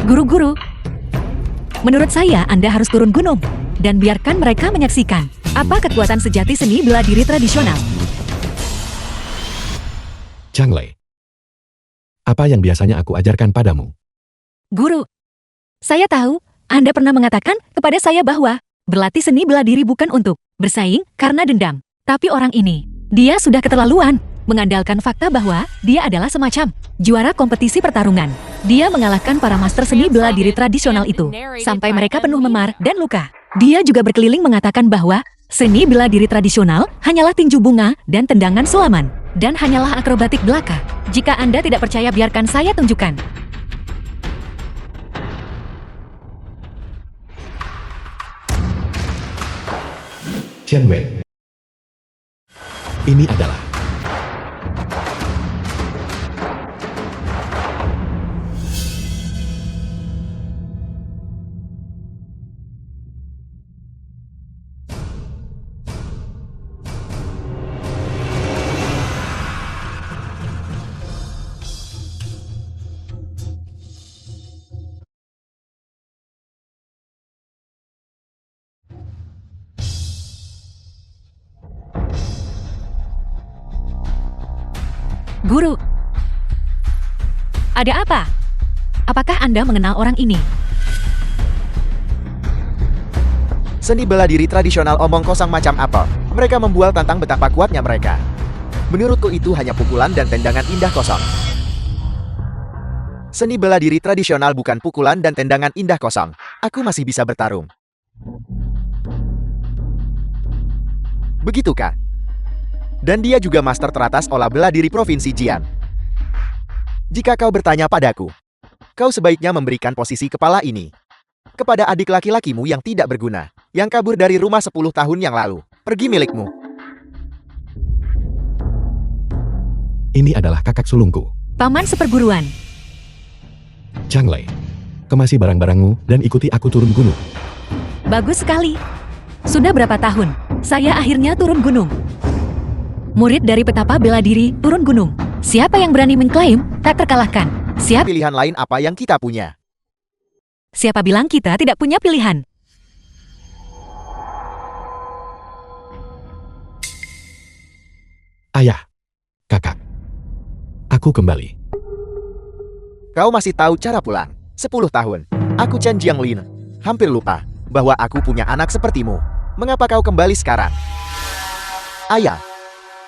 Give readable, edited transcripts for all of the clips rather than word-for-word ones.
Guru-guru, menurut saya Anda harus turun gunung dan biarkan mereka menyaksikan apa kekuatan sejati seni bela diri tradisional. Zhang Lei, apa yang biasanya aku ajarkan padamu? Guru, saya tahu Anda pernah mengatakan kepada saya bahwa berlatih seni bela diri bukan untuk bersaing karena dendam. Tapi orang ini, dia sudah keterlaluan mengandalkan fakta bahwa dia adalah semacam juara kompetisi pertarungan. Dia mengalahkan para master seni bela diri tradisional itu, sampai mereka penuh memar dan luka. Dia juga berkeliling mengatakan bahwa seni bela diri tradisional hanyalah tinju bunga dan tendangan sulaman, dan hanyalah akrobatik belaka. Jika Anda tidak percaya, biarkan saya tunjukkan. Chen Wen. Ini adalah Guru, ada apa? Apakah Anda mengenal orang ini? Seni bela diri tradisional omong kosong macam apa? Mereka membual tentang betapa kuatnya mereka. Menurutku itu hanya pukulan dan tendangan indah kosong. Seni bela diri tradisional bukan pukulan dan tendangan indah kosong. Aku masih bisa bertarung. Begitukah? Dan dia juga master teratas olah bela diri Provinsi Jian. Jika kau bertanya padaku, kau sebaiknya memberikan posisi kepala ini kepada adik laki-lakimu yang tidak berguna, yang kabur dari rumah 10 tahun yang lalu. Pergi milikmu. ini adalah kakak sulungku, Paman seperguruan. Zhang Lei. Kemasi barang-barangmu dan ikuti aku turun gunung. Bagus sekali. Sudah berapa tahun saya akhirnya turun gunung? Murid dari petapa bela diri turun gunung. Siapa yang berani mengklaim tak terkalahkan? Pilihan lain apa yang kita punya? Siapa bilang kita tidak punya pilihan? Ayah, kakak, aku kembali. Kau masih tahu cara pulang? 10 tahun. Aku Chen Jianglin. Hampir lupa bahwa aku punya anak sepertimu. Mengapa kau kembali sekarang? Ayah,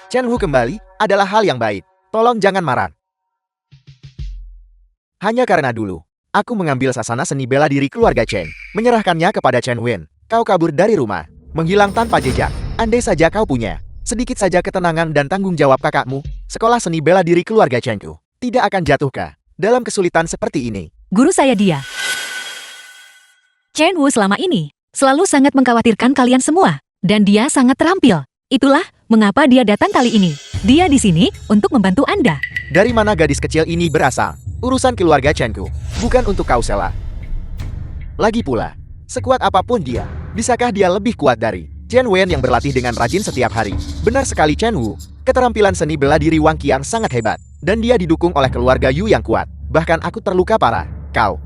Chen Wu kembali adalah hal yang baik. Tolong jangan marah. Hanya karena dulu, aku mengambil sasana seni bela diri keluarga Chen, menyerahkannya kepada Chen Wen. Kau kabur dari rumah, menghilang tanpa jejak. Andai saja kau punya sedikit saja ketenangan dan tanggung jawab kakakmu, sekolah seni bela diri keluarga Chen-ku tidak akan jatuhkah dalam kesulitan seperti ini? Guru saya dia. Chen Wu selama ini selalu sangat mengkhawatirkan kalian semua, dan dia sangat terampil. Itulah mengapa dia datang kali ini. Dia di sini untuk membantu Anda. Dari mana gadis kecil ini berasal? Urusan keluarga Chen-ku, bukan untuk kau Sela. Lagi pula, sekuat apapun dia, bisakah dia lebih kuat dari Chen Wen yang berlatih dengan rajin setiap hari? Benar sekali Chen Wu, keterampilan seni bela diri Wang Qiang sangat hebat, dan dia didukung oleh keluarga Yu yang kuat. Bahkan aku terluka parah. Kau,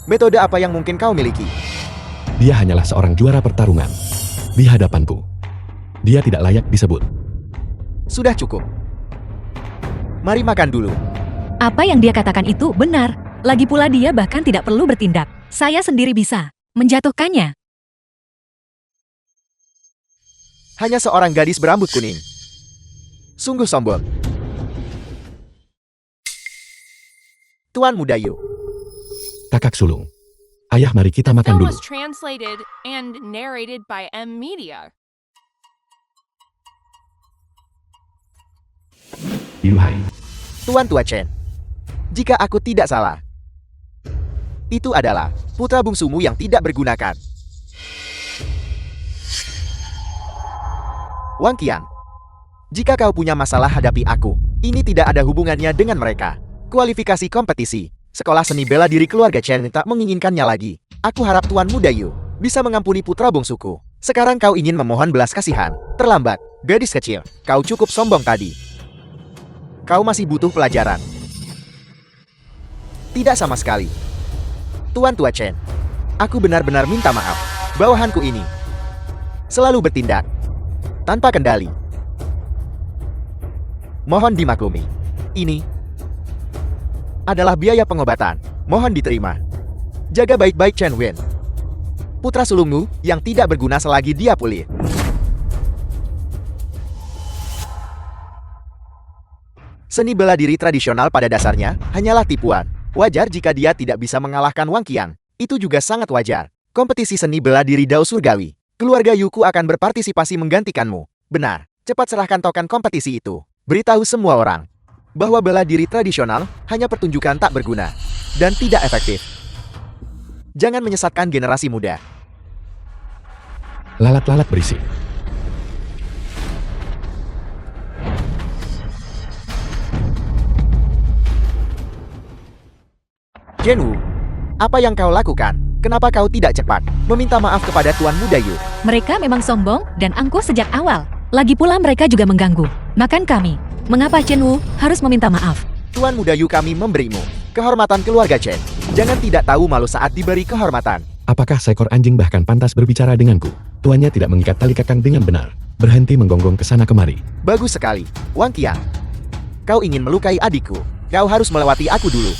metode apa yang mungkin kau miliki? Dia hanyalah seorang juara pertarungan. Di hadapanku, dia tidak layak disebut. Sudah cukup. Mari makan dulu. Apa yang dia katakan itu benar. Lagi pula dia bahkan tidak perlu bertindak. Saya sendiri bisa menjatuhkannya. Hanya seorang gadis berambut kuning. Sungguh sombong. Tuan Muda Yu. Kakak sulung. Ayah, mari kita makan Film dulu. was translated and narrated by M Media. Yuhai. Tuan Tua Chen. Jika aku tidak salah, itu adalah putra bungsumu yang tidak bergunakan. Wang Qiang. Jika kau punya masalah hadapi aku, ini tidak ada hubungannya dengan mereka. Kualifikasi kompetisi, sekolah seni bela diri keluarga Chen tak menginginkannya lagi. Aku harap Tuan Muda Yu bisa mengampuni putra bungsuku. Sekarang kau ingin memohon belas kasihan. Terlambat, gadis kecil. Kau cukup sombong tadi. Kau masih butuh pelajaran. Tidak sama sekali. Tuan Tua Chen, aku benar-benar minta maaf. Bawahanku ini selalu bertindak tanpa kendali. Mohon dimaklumi. Ini adalah biaya pengobatan. Mohon diterima. Jaga baik-baik Chen Wen, putra sulungmu yang tidak berguna selagi dia pulih. Seni bela diri tradisional pada dasarnya hanyalah tipuan. Wajar jika dia tidak bisa mengalahkan Wang Qiang. Itu juga sangat wajar. Kompetisi seni bela diri Dao Surgawi. Keluarga Yuku akan berpartisipasi menggantikanmu. Benar, cepat serahkan token kompetisi itu. Beritahu semua orang bahwa bela diri tradisional hanya pertunjukan tak berguna dan tidak efektif. Jangan menyesatkan generasi muda. Lalat-lalat berisik. Zhenwu, apa yang kau lakukan? Kenapa kau tidak cepat meminta maaf kepada Tuan Muda Yu? Mereka memang sombong dan angkuh sejak awal. Lagi pula mereka juga mengganggu makan kami. Mengapa Chen Wu harus meminta maaf? Tuan Muda Yu, kami memberimu kehormatan keluarga Chen. Jangan tidak tahu malu saat diberi kehormatan. Apakah seekor anjing bahkan pantas berbicara denganku? Tuannya tidak mengikat tali kekang dengan benar. Berhenti menggonggong ke sana kemari. Bagus sekali, Wang Qiang. Kau ingin melukai adikku. Kau harus melewati aku dulu.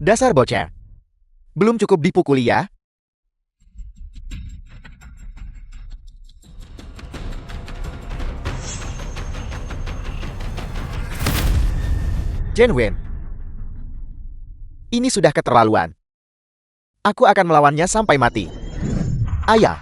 Dasar bocah. Belum cukup dipukuli ya? Chen Wen, ini sudah keterlaluan. Aku akan melawannya sampai mati. Ayah.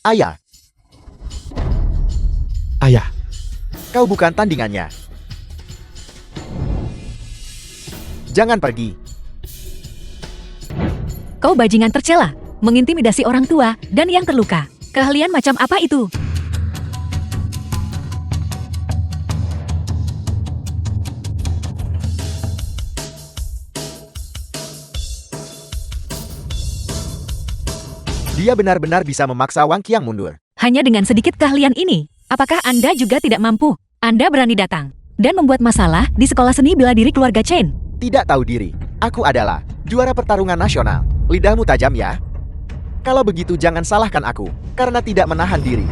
Ayah, Ayah, kau bukan tandingannya. Jangan pergi. Kau bajingan tercela, mengintimidasi orang tua dan yang terluka. Keahlian macam apa itu? Dia benar-benar bisa memaksa Wang Qiang mundur. Hanya dengan sedikit keahlian ini, apakah Anda juga tidak mampu? Anda berani datang dan membuat masalah di sekolah seni bela diri keluarga Chen. Tidak tahu diri. Aku adalah juara pertarungan nasional. Lidahmu tajam ya. Kalau begitu jangan salahkan aku, karena tidak menahan diri.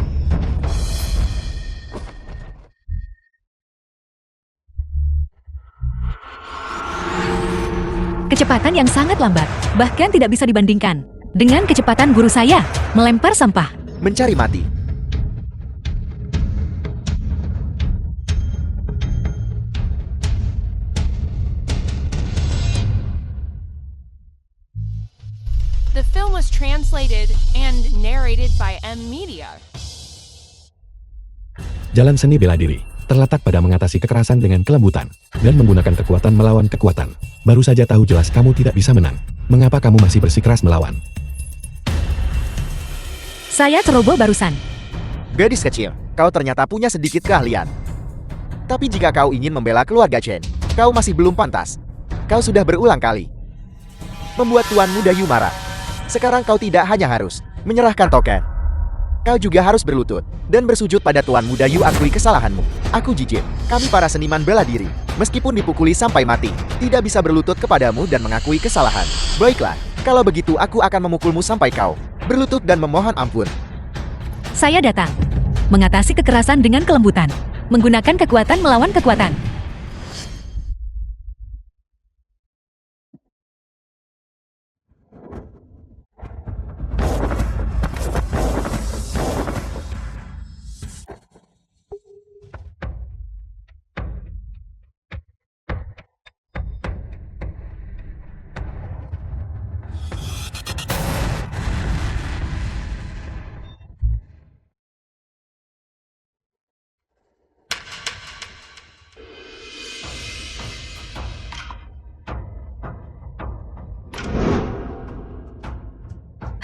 Kecepatan yang sangat lambat, bahkan tidak bisa dibandingkan dengan kecepatan guru saya melempar sampah. Mencari mati. The film was translated and narrated by M Media. jalan seni bela diri terletak pada mengatasi kekerasan dengan kelembutan dan menggunakan kekuatan melawan kekuatan. Baru saja tahu jelas kamu tidak bisa menang. Mengapa kamu masih bersikeras melawan? Saya ceroboh barusan. Gadis kecil, kau ternyata punya sedikit keahlian. Tapi jika kau ingin membela keluarga Chen, kau masih belum pantas. Kau sudah berulang kali membuat Tuan Muda Yu marah. Sekarang kau tidak hanya harus menyerahkan token, kau juga harus berlutut dan bersujud pada Tuan Muda Yu. Akui kesalahanmu. Aku jijik. Kami para seniman bela diri, meskipun dipukuli sampai mati, tidak bisa berlutut kepadamu dan mengakui kesalahan. Baiklah, kalau begitu aku akan memukulmu sampai kau berlutut dan memohon ampun. Saya datang mengatasi kekerasan dengan kelembutan, menggunakan kekuatan melawan kekuatan.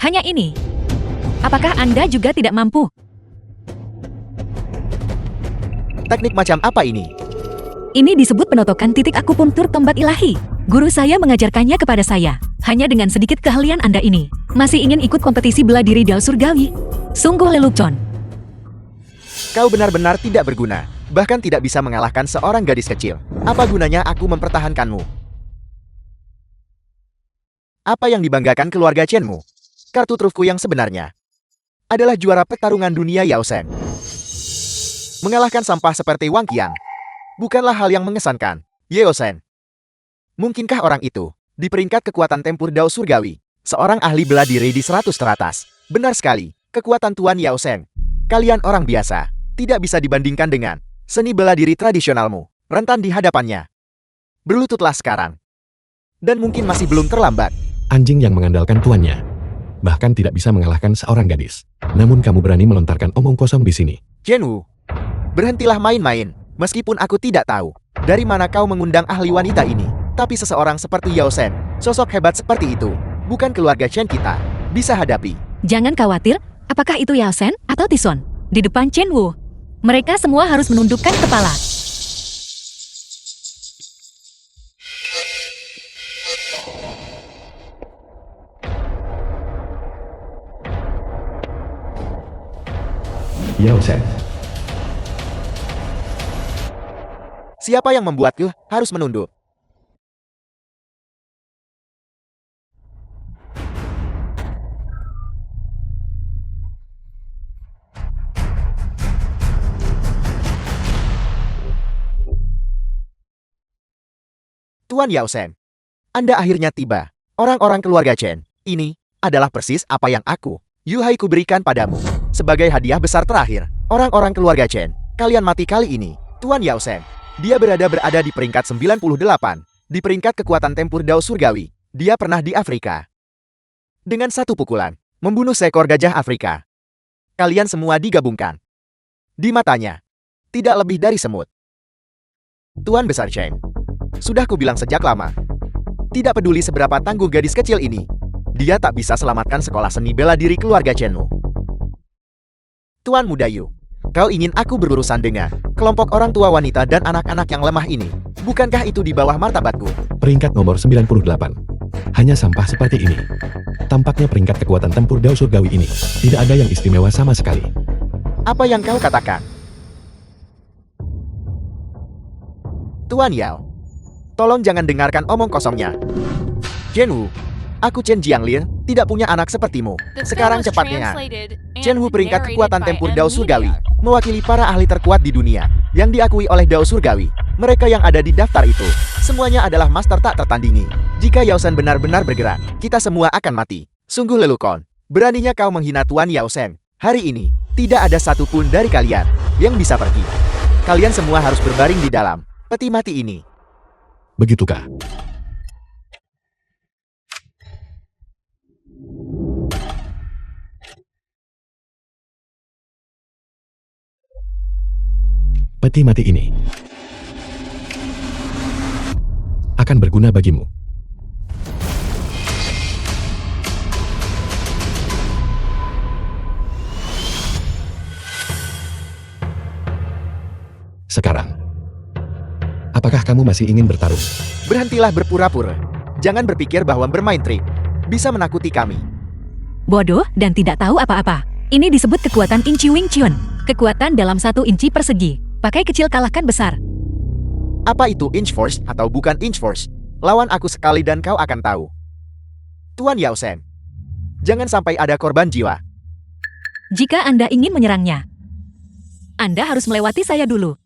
Hanya ini Apakah Anda juga tidak mampu? Teknik macam apa ini? Ini disebut penotokan titik akupunktur tombak ilahi. Guru saya mengajarkannya kepada saya. Hanya dengan sedikit keahlian Anda ini, masih ingin ikut kompetisi bela diri Dao Surgawi? Sungguh lelucon. Kau benar-benar tidak berguna, bahkan tidak bisa mengalahkan seorang gadis kecil. Apa gunanya aku mempertahankanmu? Apa yang dibanggakan keluarga Chenmu? Kartu trufku yang sebenarnya adalah juara pertarungan dunia Yao Shen. Mengalahkan sampah seperti Wang Qiang bukanlah hal yang mengesankan, Yao Shen. Mungkinkah orang itu di peringkat kekuatan tempur Dao Surgawi, seorang ahli bela diri di 100 teratas? Benar sekali, kekuatan Tuan Yao Shen. Kalian orang biasa, tidak bisa dibandingkan dengan seni bela diri tradisionalmu, rentan di hadapannya. Berlututlah sekarang. Dan mungkin masih belum terlambat. Anjing yang mengandalkan tuannya. Bahkan tidak bisa mengalahkan seorang gadis. Namun kamu berani melontarkan omong kosong di sini. Chenwu, berhentilah main-main. Meskipun aku tidak tahu dari mana kau mengundang ahli wanita ini. Tapi seseorang seperti Yao Shen, sosok hebat seperti itu, bukan keluarga Chen kita, bisa hadapi. Jangan khawatir, apakah itu Yao Shen atau Tison? Di depan Chen Wu, mereka semua harus menundukkan kepala. Yao Shen. Siapa yang membuatku harus menunduk? Tuan Yao Shen, Anda akhirnya tiba. Orang-orang keluarga Chen, ini adalah persis apa yang aku, Yu Hai, ku berikan padamu. Sebagai hadiah besar terakhir, orang-orang keluarga Chen, kalian mati kali ini. Tuan Yao Shen, dia berada di peringkat 98, di peringkat kekuatan tempur Dao Surgawi. Dia pernah di Afrika. Dengan satu pukulan, membunuh seekor gajah Afrika. Kalian semua digabungkan. Di matanya, tidak lebih dari semut. Tuan Besar Chen, sudah kubilang sejak lama. Tidak peduli seberapa tangguh gadis kecil ini, dia tak bisa selamatkan sekolah seni bela diri keluarga Chenmu. Tuan Muda Yu, kau ingin aku berurusan dengan kelompok orang tua wanita dan anak-anak yang lemah ini? Bukankah itu di bawah martabatku? Peringkat nomor 98. Hanya sampah seperti ini. Tampaknya peringkat kekuatan tempur Dao Surgawi ini tidak ada yang istimewa sama sekali. Apa yang kau katakan? Tuan Yao, tolong jangan dengarkan omong kosongnya. Chenwu, aku Chen Jianglir, tidak punya anak sepertimu. The film Sekarang was cepatnya. translated and Chenwu peringkat narrated kekuatan by tempur M Dao Media. Surgawi, mewakili para ahli terkuat di dunia, yang diakui oleh Dao Surgawi. Mereka yang ada di daftar itu, semuanya adalah master tak tertandingi. Jika Yao Shen benar-benar bergerak, kita semua akan mati. Sungguh lelucon. Beraninya kau menghina Tuan Yao Shen. Hari ini, tidak ada satupun dari kalian yang bisa pergi. Kalian semua harus berbaring di dalam peti mati ini. Begitukah? Peti mati ini akan berguna bagimu. Sekarang, apakah kamu masih ingin bertarung? Berhentilah berpura-pura. Jangan berpikir bahwa bermain trik bisa menakuti kami. Bodoh dan tidak tahu apa-apa. Ini disebut kekuatan Inci Wing Chun. Kekuatan dalam 1 inci persegi. Pakai kecil kalahkan besar. Apa itu Inch Force atau bukan Inch Force? Lawan aku sekali dan kau akan tahu. Tuan Yao Shen, jangan sampai ada korban jiwa. Jika Anda ingin menyerangnya, Anda harus melewati saya dulu.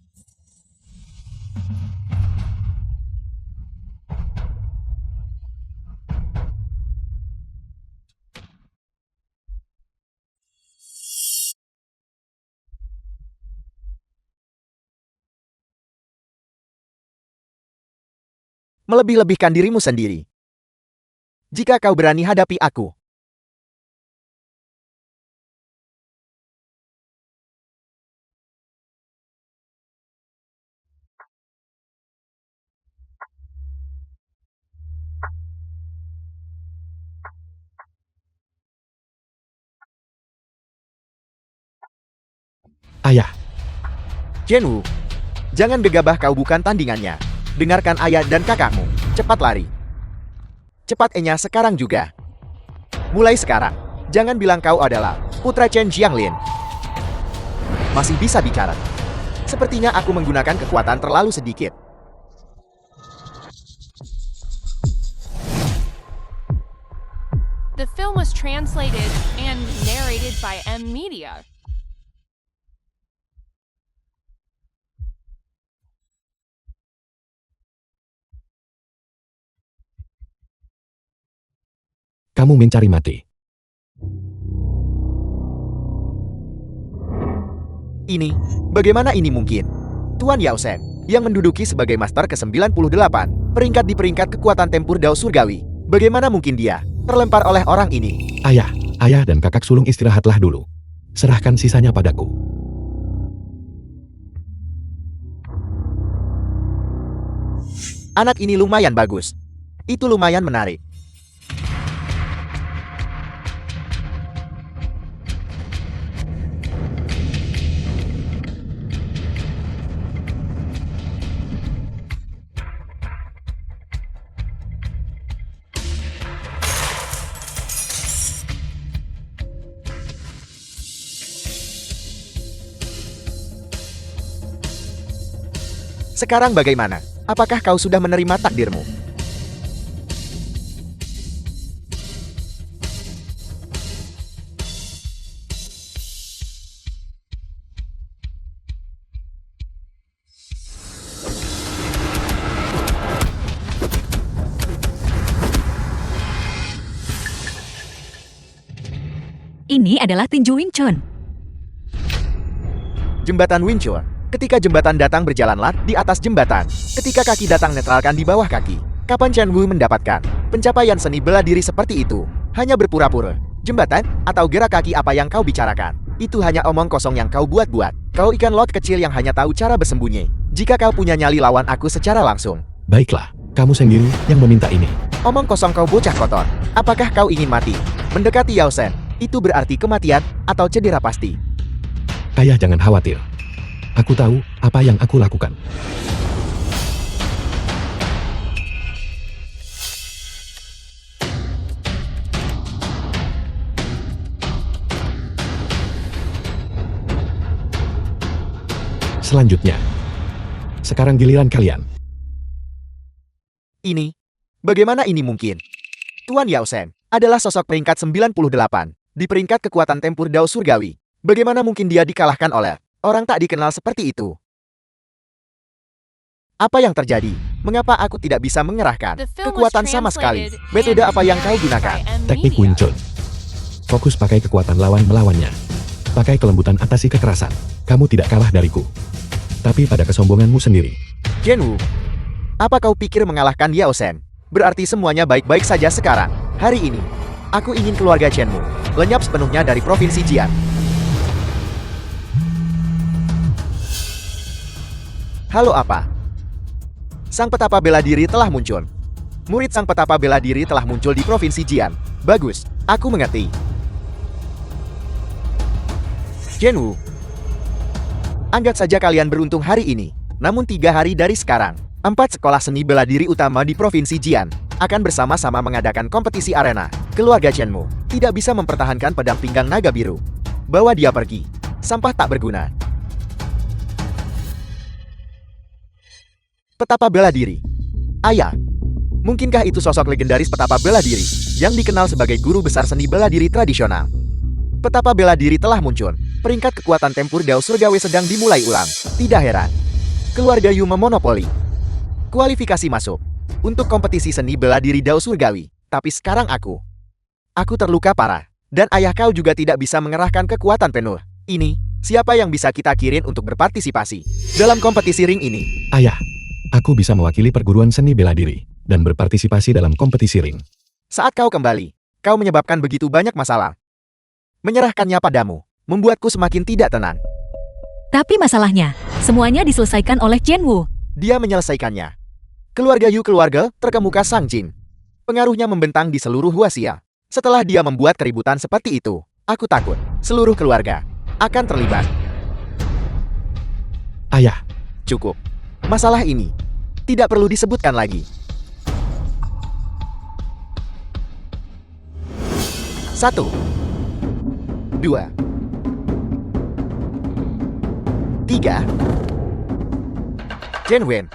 Melebih-lebihkan dirimu sendiri. Jika kau berani hadapi aku, Ayah, Jianwu, jangan gegabah, kau bukan tandingannya. Dengarkan ayah dan kakakmu. Cepat lari. Cepat Enya sekarang juga. Mulai sekarang, jangan bilang kau adalah putra Chen Jianglin. Masih bisa bicara. Sepertinya aku menggunakan kekuatan terlalu sedikit. The film was translated and narrated by M Media. kamu mencari mati. Ini, bagaimana ini mungkin? Tuan Yao Shen, yang menduduki sebagai Master ke-98, peringkat di peringkat kekuatan tempur Dao Surgawi. Bagaimana mungkin dia terlempar oleh orang ini? Ayah dan kakak sulung istirahatlah dulu. Serahkan sisanya padaku. Anak ini lumayan bagus. Itu lumayan menarik. Sekarang bagaimana? Apakah kau sudah menerima takdirmu? Ini adalah tinju Wing Chun. Jembatan Wing Chun. Ketika jembatan datang, berjalanlah di atas jembatan. Ketika kaki datang, netralkan di bawah kaki. Kapan Chen Wu mendapatkan pencapaian seni bela diri seperti itu? Hanya berpura-pura. Jembatan atau gerak kaki, apa yang kau bicarakan? Itu hanya omong kosong yang kau buat-buat. Kau ikan laut kecil yang hanya tahu cara bersembunyi. Jika kau punya nyali, lawan aku secara langsung. Baiklah, kamu sendiri yang meminta ini. Omong kosong, kau bocah kotor. Apakah kau ingin mati? Mendekati Yao Shen, itu berarti kematian atau cedera pasti. Ayah, jangan khawatir. Aku tahu apa yang aku lakukan. Selanjutnya, sekarang giliran kalian. Ini, bagaimana ini mungkin? Tuan Yao Shen adalah sosok peringkat 98 di peringkat kekuatan tempur Dao Surgawi. Bagaimana mungkin dia dikalahkan oleh orang tak dikenal seperti itu? Apa yang terjadi? Mengapa aku tidak bisa mengerahkan The film was kekuatan sama sekali? translated Metode and apa yang kau narrated gunakan? by M Teknik Media. Wing Chun. Fokus pakai kekuatan lawan melawannya. Pakai kelembutan atasi kekerasan. Kamu tidak kalah dariku. Tapi pada kesombonganmu sendiri. Jianwu, apa kau pikir mengalahkan Yao Shen berarti semuanya baik-baik saja sekarang? Hari ini, aku ingin keluarga Chenmu lenyap sepenuhnya dari provinsi Jian. Halo apa? Sang petapa bela diri telah muncul. Murid sang petapa bela diri telah muncul di provinsi Jian. Bagus, aku mengerti. Jianwu, anggap saja kalian beruntung hari ini. Namun 3 hari dari sekarang, 4 sekolah seni bela diri utama di provinsi Jian akan bersama-sama mengadakan kompetisi arena. Keluarga Chenmu tidak bisa mempertahankan pedang pinggang naga biru. Bawa dia pergi. Sampah tak berguna. Petapa bela diri. Ayah, mungkinkah itu sosok legendaris petapa bela diri yang dikenal sebagai guru besar seni bela diri tradisional? Petapa bela diri telah muncul. Peringkat kekuatan tempur Dao Surgawi sedang dimulai ulang. Tidak heran. Keluarga Yu memonopoli kualifikasi masuk untuk kompetisi seni bela diri Dao Surgawi. Tapi sekarang aku terluka parah. Dan ayah kau juga tidak bisa mengerahkan kekuatan penuh. Ini, siapa yang bisa kita kirim untuk berpartisipasi dalam kompetisi ring ini? Ayah, aku bisa mewakili perguruan seni bela diri dan berpartisipasi dalam kompetisi ring. Saat kau kembali, kau menyebabkan begitu banyak masalah. Menyerahkannya padamu membuatku semakin tidak tenang. Tapi masalahnya, semuanya diselesaikan oleh Jianwu. Dia menyelesaikannya. Keluarga Yu, keluarga terkemuka Sang Jin. Pengaruhnya membentang di seluruh Huaxia. Setelah dia membuat keributan seperti itu, aku takut seluruh keluarga akan terlibat. Ayah, Cukup. Masalah ini tidak perlu disebutkan lagi. 1, 2, 3. Chen Wen.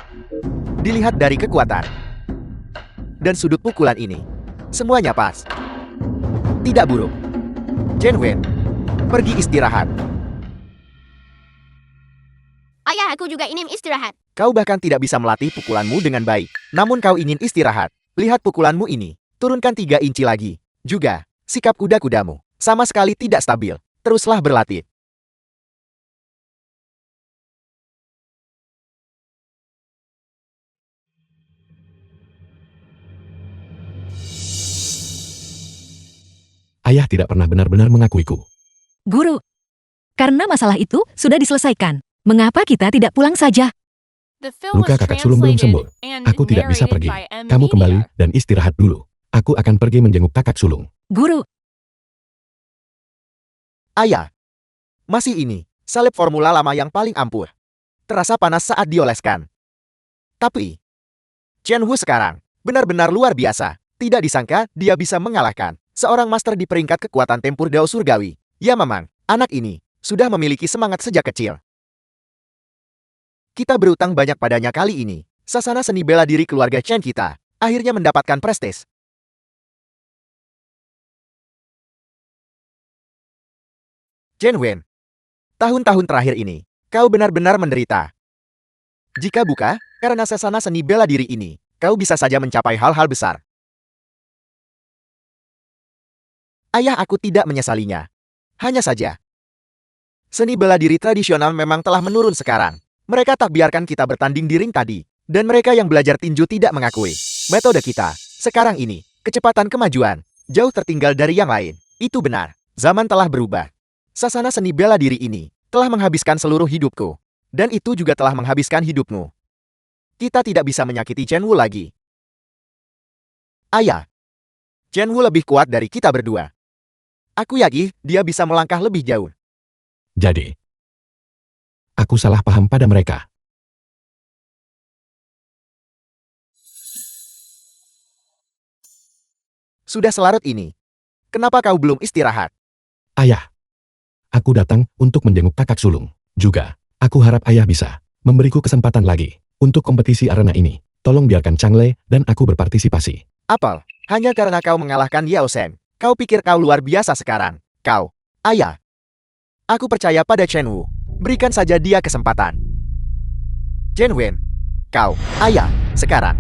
Dilihat dari kekuatan dan sudut pukulan ini, semuanya pas. Tidak buruk. Chen Wen, pergi istirahat. Ayah, aku juga ingin istirahat. Kau bahkan tidak bisa melatih pukulanmu dengan baik. Namun kau ingin istirahat. Lihat pukulanmu ini. Turunkan 3 inci lagi. Juga, sikap kuda-kudamu sama sekali tidak stabil. Teruslah berlatih. ayah tidak pernah benar-benar mengakuiku. Guru, karena masalah itu sudah diselesaikan. Mengapa kita tidak pulang saja? The film Luka was kakak sulung belum sembuh. translated and Aku tidak bisa narrated pergi. by M. Kamu kembali Media. dan istirahat dulu. Aku akan pergi menjenguk kakak sulung. Guru, Ayah, masih ini, salib formula lama yang paling ampuh. Terasa panas saat dioleskan. Tapi, Chen Wu sekarang benar-benar luar biasa. Tidak disangka dia bisa mengalahkan seorang master di peringkat kekuatan tempur Dao Surgawi. Ya memang, anak ini sudah memiliki semangat sejak kecil. Kita berutang banyak padanya kali ini. Sasana seni bela diri keluarga Chen kita akhirnya mendapatkan prestis. Chen Wen, tahun-tahun terakhir ini, kau benar-benar menderita. Jika bukan karena sasana seni bela diri ini, kau bisa saja mencapai hal-hal besar. Ayah aku tidak menyesalinya. Hanya saja, seni bela diri tradisional memang telah menurun sekarang. Mereka tak biarkan kita bertanding di ring tadi, dan mereka yang belajar tinju tidak mengakui metode kita. Sekarang ini, kecepatan kemajuan jauh tertinggal dari yang lain. Itu benar, zaman telah berubah. Sasana seni bela diri ini telah menghabiskan seluruh hidupku, dan itu juga telah menghabiskan hidupmu. Kita tidak bisa menyakiti Chen Wu lagi. Ayah, Chen Wu lebih kuat dari kita berdua. Aku yakin dia bisa melangkah lebih jauh. Jadi, aku salah paham pada mereka. Sudah selarut ini. Kenapa kau belum istirahat? Ayah, aku datang untuk menjenguk kakak sulung. Juga, aku harap ayah bisa memberiku kesempatan lagi untuk kompetisi arena ini. Tolong biarkan Changle dan aku berpartisipasi. Apel, hanya karena kau mengalahkan Yao Shen, kau pikir kau luar biasa sekarang. Kau, ayah. Aku percaya pada Chen Wu. Berikan saja dia kesempatan. Chen Wen, kau, ayah, sekarang.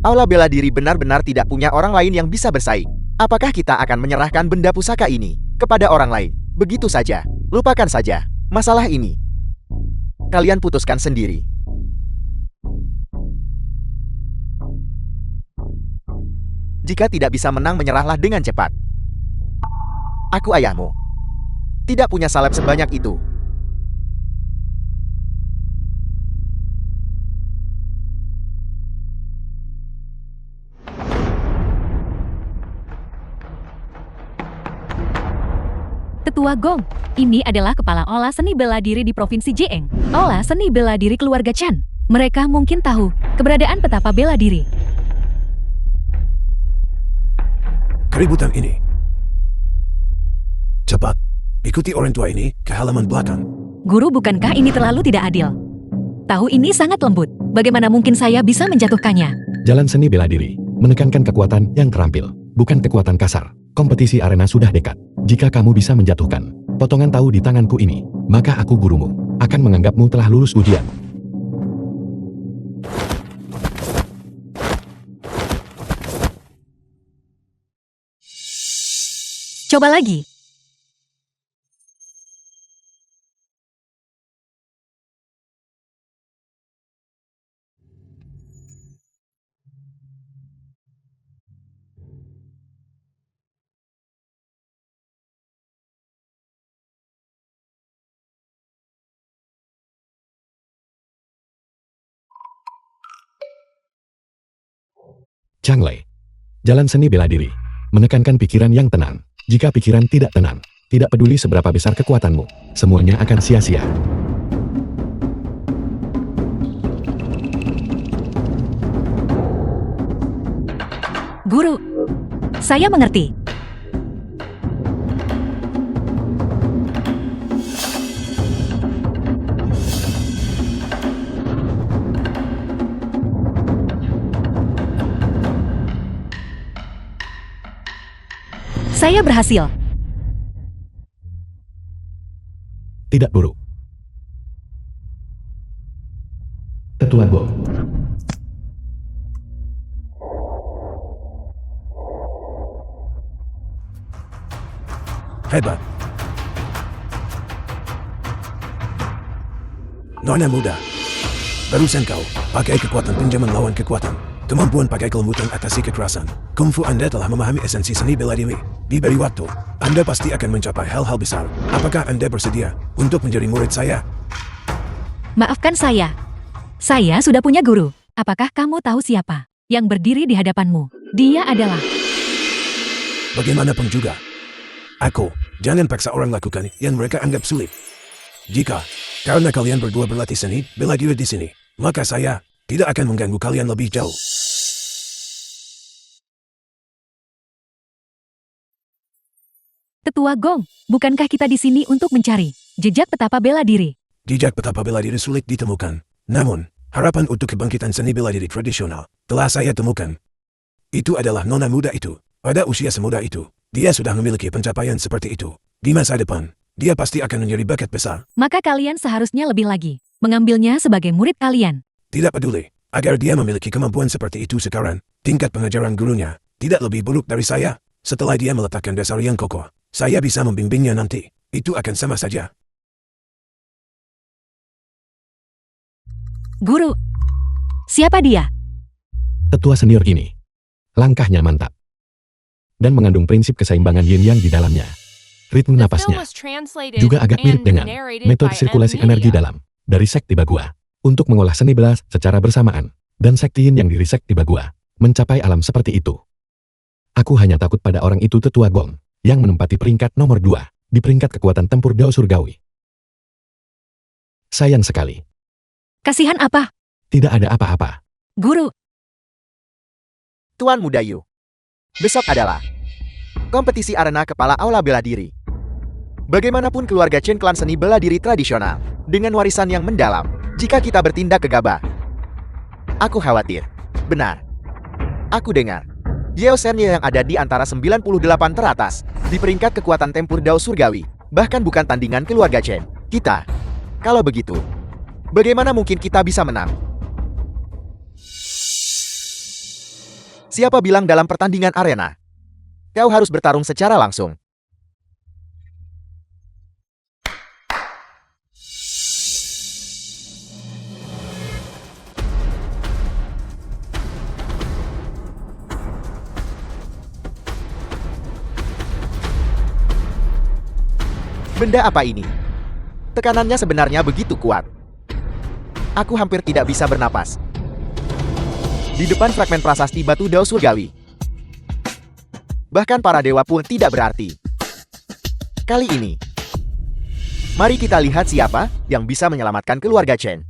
Aula bela diri benar-benar tidak punya orang lain yang bisa bersaing. Apakah kita akan menyerahkan benda pusaka ini kepada orang lain? Begitu saja, lupakan saja masalah ini. Kalian putuskan sendiri. Jika tidak bisa menang, menyerahlah dengan cepat. Aku ayahmu. Tidak punya salep sebanyak itu. Tetua Gong, ini adalah kepala olah seni bela diri di Provinsi Jieng. Olah seni bela diri keluarga Chan. Mereka mungkin tahu keberadaan petapa bela diri. Keributan ini. Cepat, ikuti orang tua ini ke halaman belakang. Guru, bukankah ini terlalu tidak adil? Tahu ini sangat lembut. Bagaimana mungkin saya bisa menjatuhkannya? Jalan seni bela diri menekankan kekuatan yang terampil, bukan kekuatan kasar. Kompetisi arena sudah dekat. Jika kamu bisa menjatuhkan potongan tahu di tanganku ini, maka aku gurumu akan menganggapmu telah lulus ujian. Coba lagi. Changle. Jalan seni bela diri menekankan pikiran yang tenang. Jika pikiran tidak tenang, tidak peduli seberapa besar kekuatanmu, semuanya akan sia-sia. Guru, saya mengerti. Saya berhasil. Tidak buruk. Tetua Gong. Hebat. Nona muda. Barusan kau pakai kekuatan pinjaman lawan kekuatan. Kemampuan pakai kelembutan atasi kekerasan. Kungfu Anda telah memahami esensi seni bela diri. Diberi waktu, Anda pasti akan mencapai hal-hal besar. Apakah Anda bersedia untuk menjadi murid saya? Maafkan saya. Saya sudah punya guru. Apakah kamu tahu siapa yang berdiri di hadapanmu? Dia adalah... Bagaimanapun juga, aku, jangan paksa orang lakukan yang mereka anggap sulit. Jika, karena kalian berdua berlatih seni bela diri di sini, maka saya tidak akan mengganggu kalian lebih jauh. Tetua Gong, bukankah kita di sini untuk mencari jejak petapa bela diri? Jejak petapa bela diri sulit ditemukan. Namun, harapan untuk kebangkitan seni bela diri tradisional telah saya temukan. Itu adalah nona muda itu. Pada usia semuda itu, dia sudah memiliki pencapaian seperti itu. Di masa depan, dia pasti akan menjadi bakat besar. Maka kalian seharusnya lebih lagi mengambilnya sebagai murid kalian. Tidak peduli, agar dia memiliki kemampuan seperti itu sekarang, tingkat pengajaran gurunya tidak lebih buruk dari saya. Setelah dia meletakkan dasar yang kokoh, saya bisa membimbingnya nanti. Itu akan sama saja. Guru, siapa dia? Tetua senior ini. Langkahnya mantap. Dan mengandung prinsip keseimbangan yin-yang di dalamnya. Ritme The film napasnya was translated juga agak mirip and dengan narrated metode by sirkulasi M. energi Media. dalam dari sekti Bagua untuk mengolah seni bela secara bersamaan dan sekti yin yang dari sekti Bagua mencapai alam seperti itu. Aku hanya takut pada orang itu Tetua Gong yang menempati peringkat nomor 2 di peringkat kekuatan tempur Dao Surgawi. Sayang sekali, Kasihan apa? tidak ada apa-apa. Guru, Tuan Muda Yu. Besok adalah kompetisi arena kepala aula bela diri. Bagaimanapun keluarga Chen klan seni bela diri tradisional dengan warisan yang mendalam. Jika kita bertindak gegabah, aku khawatir. Benar. Aku dengar Yeo Shenye yang ada di antara 98 teratas di peringkat kekuatan tempur Dao Surgawi, bahkan bukan tandingan keluarga Chen. Kita, kalau begitu, bagaimana mungkin kita bisa menang? Siapa bilang dalam pertandingan arena kau harus bertarung secara langsung? Benda apa ini? Tekanannya sebenarnya begitu kuat. Aku hampir tidak bisa bernapas. Di depan fragmen prasasti batu Dao Surgawi, bahkan para dewa pun tidak berarti. Kali ini, mari kita lihat siapa yang bisa menyelamatkan keluarga Chen.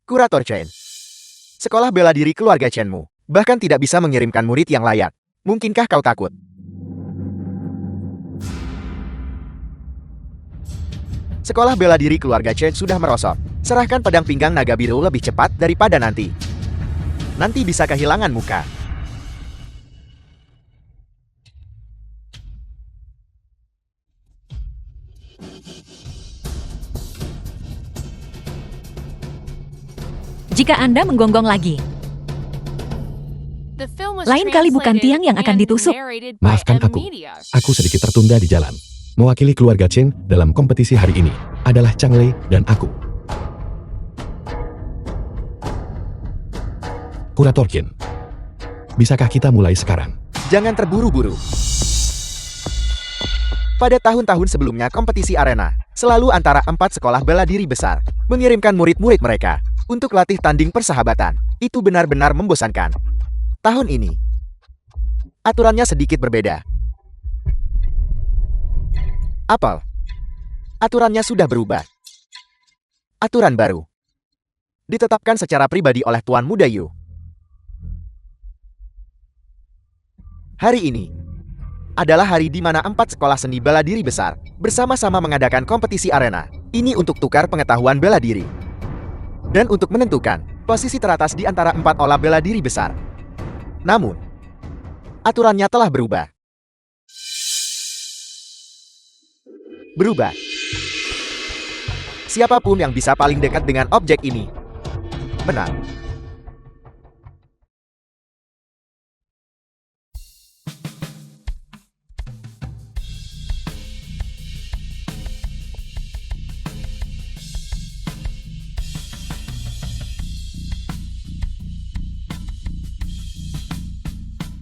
Kurator Chen. Sekolah bela diri keluarga Chenmu bahkan tidak bisa mengirimkan murid yang layak. Mungkinkah kau takut? Sekolah bela diri keluarga Chen sudah merosot. Serahkan pedang pinggang naga biru lebih cepat daripada nanti. Nanti bisa kehilangan muka. jika Anda menggonggong lagi, The film was Lain kali bukan translated tiang yang akan and ditusuk. narrated by Maafkan M. aku. Media. Aku sedikit tertunda di jalan. Mewakili keluarga Chen dalam kompetisi hari ini adalah Chang Lei dan aku. Kurator Qin, bisakah kita mulai sekarang? Jangan terburu-buru. Pada tahun-tahun sebelumnya kompetisi arena, selalu antara 4 sekolah bela diri besar mengirimkan murid-murid mereka untuk latih tanding persahabatan. Itu benar-benar membosankan. Tahun ini, aturannya sedikit berbeda. Apel, Aturannya sudah berubah. Aturan baru ditetapkan secara pribadi oleh Tuan Muda Yu. Hari ini adalah hari di mana 4 sekolah seni bela diri besar bersama-sama mengadakan kompetisi arena. Ini untuk tukar pengetahuan bela diri dan untuk menentukan posisi teratas di antara 4 olah bela diri besar. Namun, aturannya telah berubah. Siapapun yang bisa paling dekat dengan objek ini menang.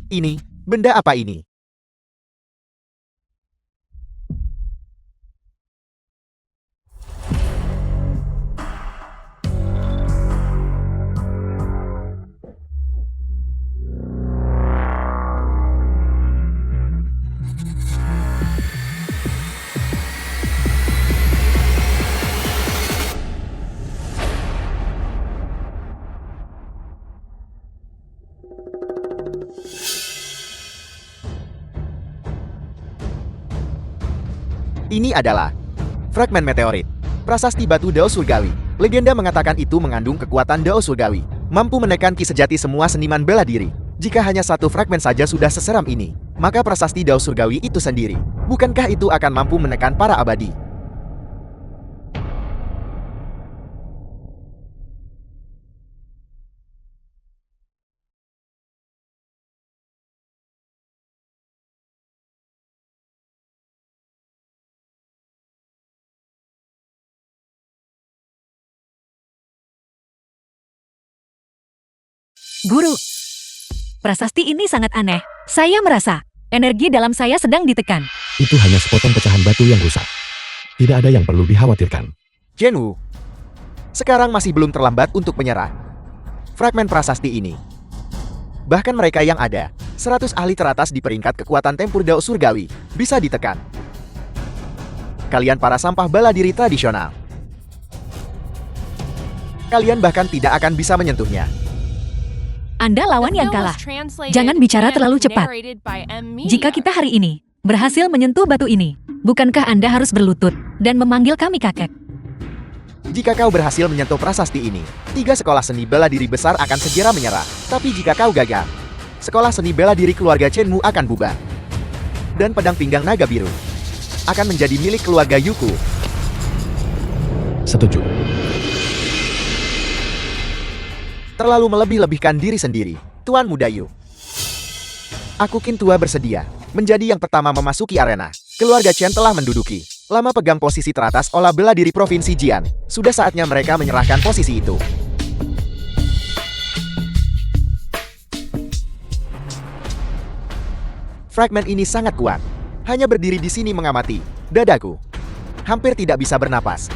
Ini, benda apa ini? Ini adalah fragmen meteorit, prasasti batu Dao Surgawi. Legenda mengatakan itu mengandung kekuatan Dao Surgawi, mampu menekan ki sejati semua seniman bela diri. Jika hanya satu fragmen saja sudah seseram ini, maka prasasti Dao Surgawi itu sendiri, bukankah itu akan mampu menekan para abadi? Guru, prasasti ini sangat aneh. Saya merasa energi dalam saya sedang ditekan. Itu hanya sepotong pecahan batu yang rusak. Tidak ada yang perlu dikhawatirkan. Zhenwu, sekarang masih belum terlambat untuk menyerah. Fragmen prasasti ini, bahkan mereka yang ada, 100 ahli teratas di peringkat kekuatan tempur Dao Surgawi, bisa ditekan. Kalian para sampah bela diri tradisional. Kalian bahkan tidak akan bisa menyentuhnya. Anda lawan The yang film was kalah. translated Jangan bicara and terlalu cepat. narrated by M. Media. Jika kita hari ini berhasil menyentuh batu ini, bukankah Anda harus berlutut dan memanggil kami kakek? Jika kau berhasil menyentuh prasasti ini, 3 sekolah seni bela diri besar akan segera menyerah. Tapi jika kau gagal, sekolah seni bela diri keluarga Chenmu akan bubar. Dan pedang pinggang naga biru akan menjadi milik keluarga Yuku. Setuju. Terlalu melebih-lebihkan diri sendiri, Tuan Muda Yu. Aku Kintua bersedia menjadi yang pertama memasuki arena. Keluarga Chen telah menduduki lama pegang posisi teratas olah bela diri Provinsi Jian. Sudah saatnya mereka menyerahkan posisi itu. Fragmen ini sangat kuat. Hanya berdiri di sini mengamati, dadaku hampir tidak bisa bernapas.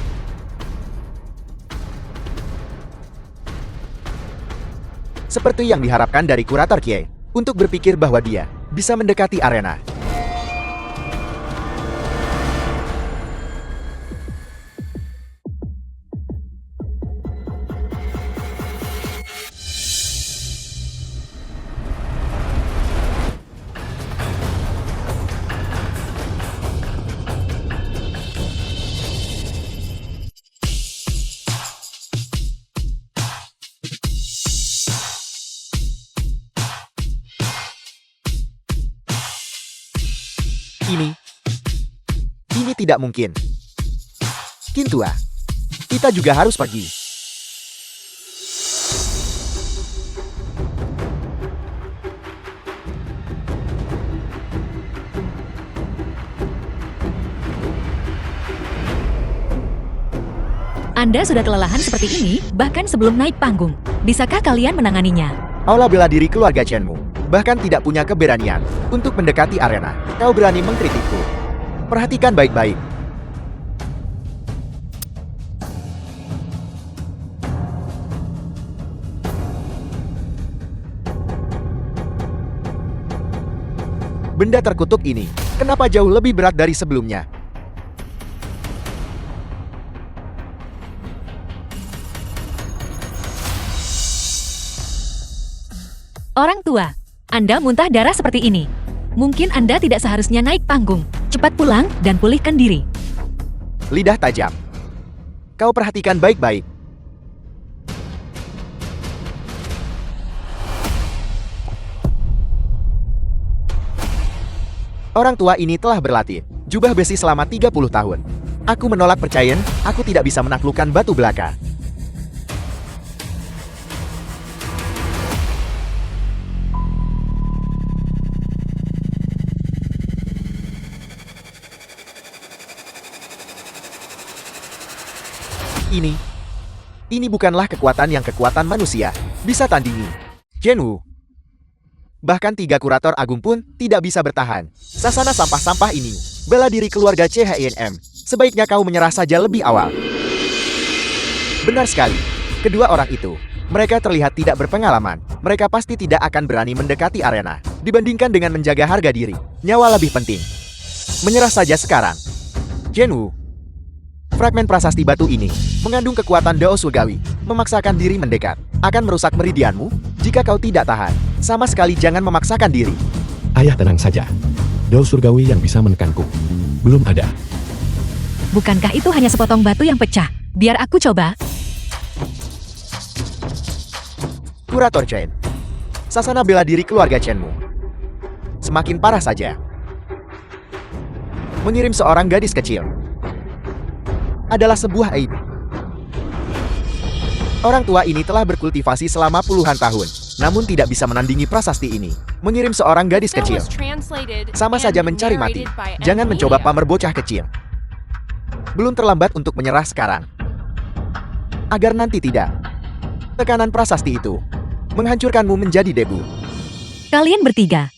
Seperti yang diharapkan dari kurator Kie, untuk berpikir bahwa dia bisa mendekati arena. Ini tidak mungkin. Kintua, kita juga harus pergi. Anda sudah kelelahan seperti ini, bahkan sebelum naik panggung. Bisakah kalian menanganinya? Aula bela diri keluarga Chenmu bahkan tidak punya keberanian untuk mendekati arena. Kau berani mengkritikku? Perhatikan baik-baik. Benda terkutuk ini, kenapa jauh lebih berat dari sebelumnya? Orang tua, Anda muntah darah seperti ini. Mungkin Anda tidak seharusnya naik panggung. Cepat pulang dan pulihkan diri. Lidah tajam. Kau perhatikan baik-baik. Orang tua ini telah berlatih jubah besi selama 30 tahun. Aku menolak percaya, aku tidak bisa menaklukkan batu belaka. Ini bukanlah kekuatan yang kekuatan manusia bisa tandingi. Zhenwu. Bahkan 3 kurator agung pun tidak bisa bertahan. Sasana sampah-sampah ini, bela diri keluarga CHINM. Sebaiknya kau menyerah saja lebih awal. Benar sekali. Kedua orang itu, mereka terlihat tidak berpengalaman. Mereka pasti tidak akan berani mendekati arena. Dibandingkan dengan menjaga harga diri, nyawa lebih penting. Menyerah saja sekarang. Zhenwu. Fragmen prasasti batu ini mengandung kekuatan Dao Surgawi. Memaksakan diri mendekat akan merusak meridianmu. Jika kau tidak tahan, sama sekali jangan memaksakan diri. Ayah tenang saja. Dao surgawi yang bisa menekanku belum ada. Bukankah itu hanya sepotong batu yang pecah? Biar aku coba. Kurator Chen. Sasana bela diri keluarga Chenmu semakin parah saja. Mengirim seorang gadis kecil adalah sebuah aib. Orang tua ini telah berkultivasi selama puluhan tahun, namun tidak bisa menandingi prasasti ini. Mengirim seorang gadis Film kecil was translated sama and saja mencari mati. narrated by Jangan M mencoba Media. pamer bocah kecil. Belum terlambat untuk menyerah sekarang. Agar nanti tidak. Tekanan prasasti itu menghancurkanmu menjadi debu. Kalian bertiga.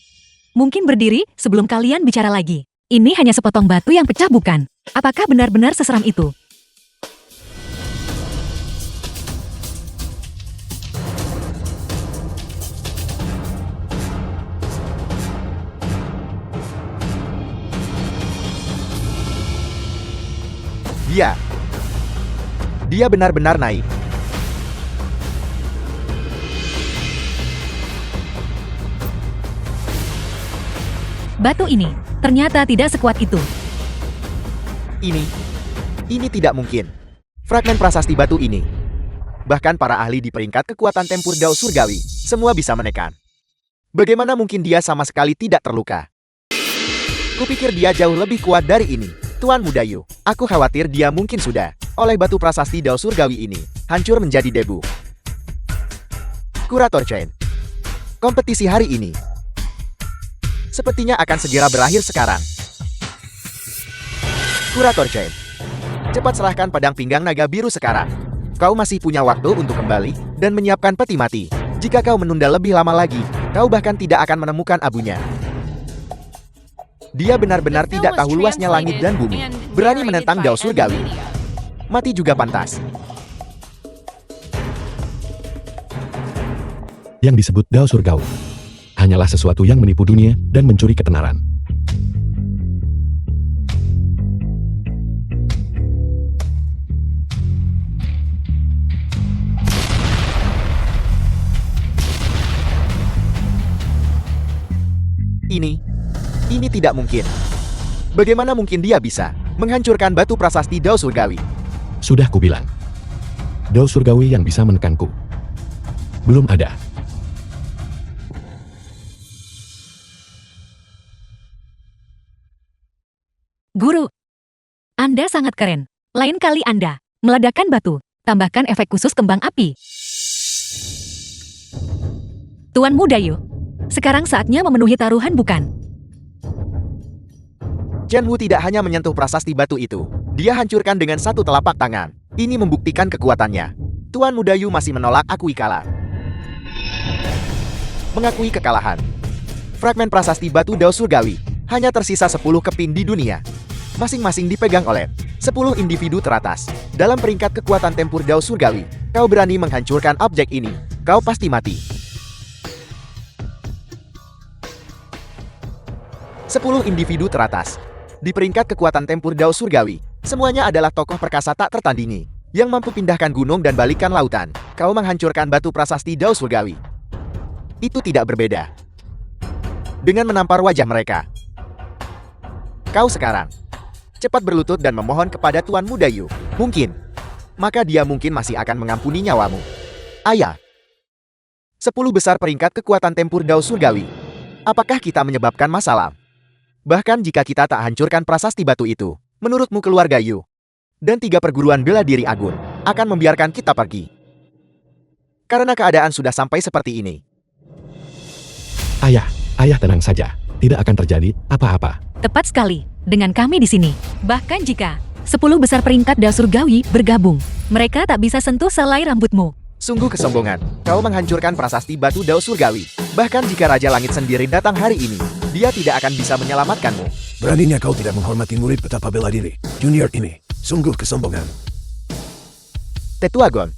Mungkin berdiri sebelum kalian bicara lagi. Ini hanya sepotong batu yang pecah bukan? Apakah benar-benar seseram itu? Dia benar-benar naik. Batu ini ternyata tidak sekuat itu. Ini tidak mungkin. Fragmen prasasti batu ini. Bahkan para ahli di peringkat kekuatan tempur Dao Surgawi, semua bisa menekan. Bagaimana mungkin dia sama sekali tidak terluka? Kupikir dia jauh lebih kuat dari ini. Tuan Muda Yu, aku khawatir dia mungkin sudah, oleh batu prasasti Dao Surgawi ini, hancur menjadi debu. Kurator Chen. Kompetisi hari ini sepertinya akan segera berakhir sekarang. Kurator Chen. Cepat serahkan pedang pinggang naga biru sekarang. Kau masih punya waktu untuk kembali dan menyiapkan peti mati. Jika kau menunda lebih lama lagi, kau bahkan tidak akan menemukan abunya. Dia benar-benar The film tidak was tahu luasnya langit dan bumi. translated and Berani narrated menentang by Dao M Surgawi. Media. Mati juga pantas. Yang disebut Dao surgawi hanyalah sesuatu yang menipu dunia dan mencuri ketenaran. Ini tidak mungkin. Bagaimana mungkin dia bisa menghancurkan batu prasasti Dao Surgawi? Sudah kubilang. Dao surgawi yang bisa menekanku belum ada. Guru, Anda sangat keren. Lain kali Anda meledakkan batu, tambahkan efek khusus kembang api. Tuan Muda Yu, sekarang saatnya memenuhi taruhan bukan? Zhenwu tidak hanya menyentuh prasasti batu itu, dia hancurkan dengan satu telapak tangan. Ini membuktikan kekuatannya. Tuan Muda Yu masih menolak akui kalah. Mengakui kekalahan. Fragmen prasasti batu Dao Surgawi hanya tersisa 10 keping di dunia. Masing-masing dipegang oleh 10 individu teratas. Dalam peringkat kekuatan tempur Dao Surgawi, kau berani menghancurkan objek ini, kau pasti mati. 10 individu teratas. Di peringkat kekuatan tempur Dao Surgawi, semuanya adalah tokoh perkasa tak tertandingi, yang mampu pindahkan gunung dan balikkan lautan. Kau menghancurkan batu prasasti Dao Surgawi. itu tidak berbeda dengan menampar wajah mereka. Kau sekarang cepat berlutut dan memohon kepada Tuan Muda Yu. Mungkin, maka dia mungkin masih akan mengampuni nyawamu. Ayah, 10 besar peringkat kekuatan tempur Dao Surgawi. Apakah kita menyebabkan masalah? Bahkan jika kita tak hancurkan prasasti batu itu, menurutmu keluarga Yu dan 3 perguruan bela diri Agun akan membiarkan kita pergi? Karena keadaan sudah sampai seperti ini. Ayah tenang saja. Tidak akan terjadi apa-apa. Tepat sekali, dengan kami di sini. Bahkan jika 10 besar peringkat Dao Surgawi bergabung, mereka tak bisa sentuh selai rambutmu. Sungguh kesombongan, kau menghancurkan prasasti batu Dao Surgawi. Bahkan jika Raja Langit sendiri datang hari ini, dia tidak akan bisa menyelamatkanmu. Beraninya kau tidak menghormati murid petapa bela diri junior ini. Sungguh kesombongan. Tetuagon.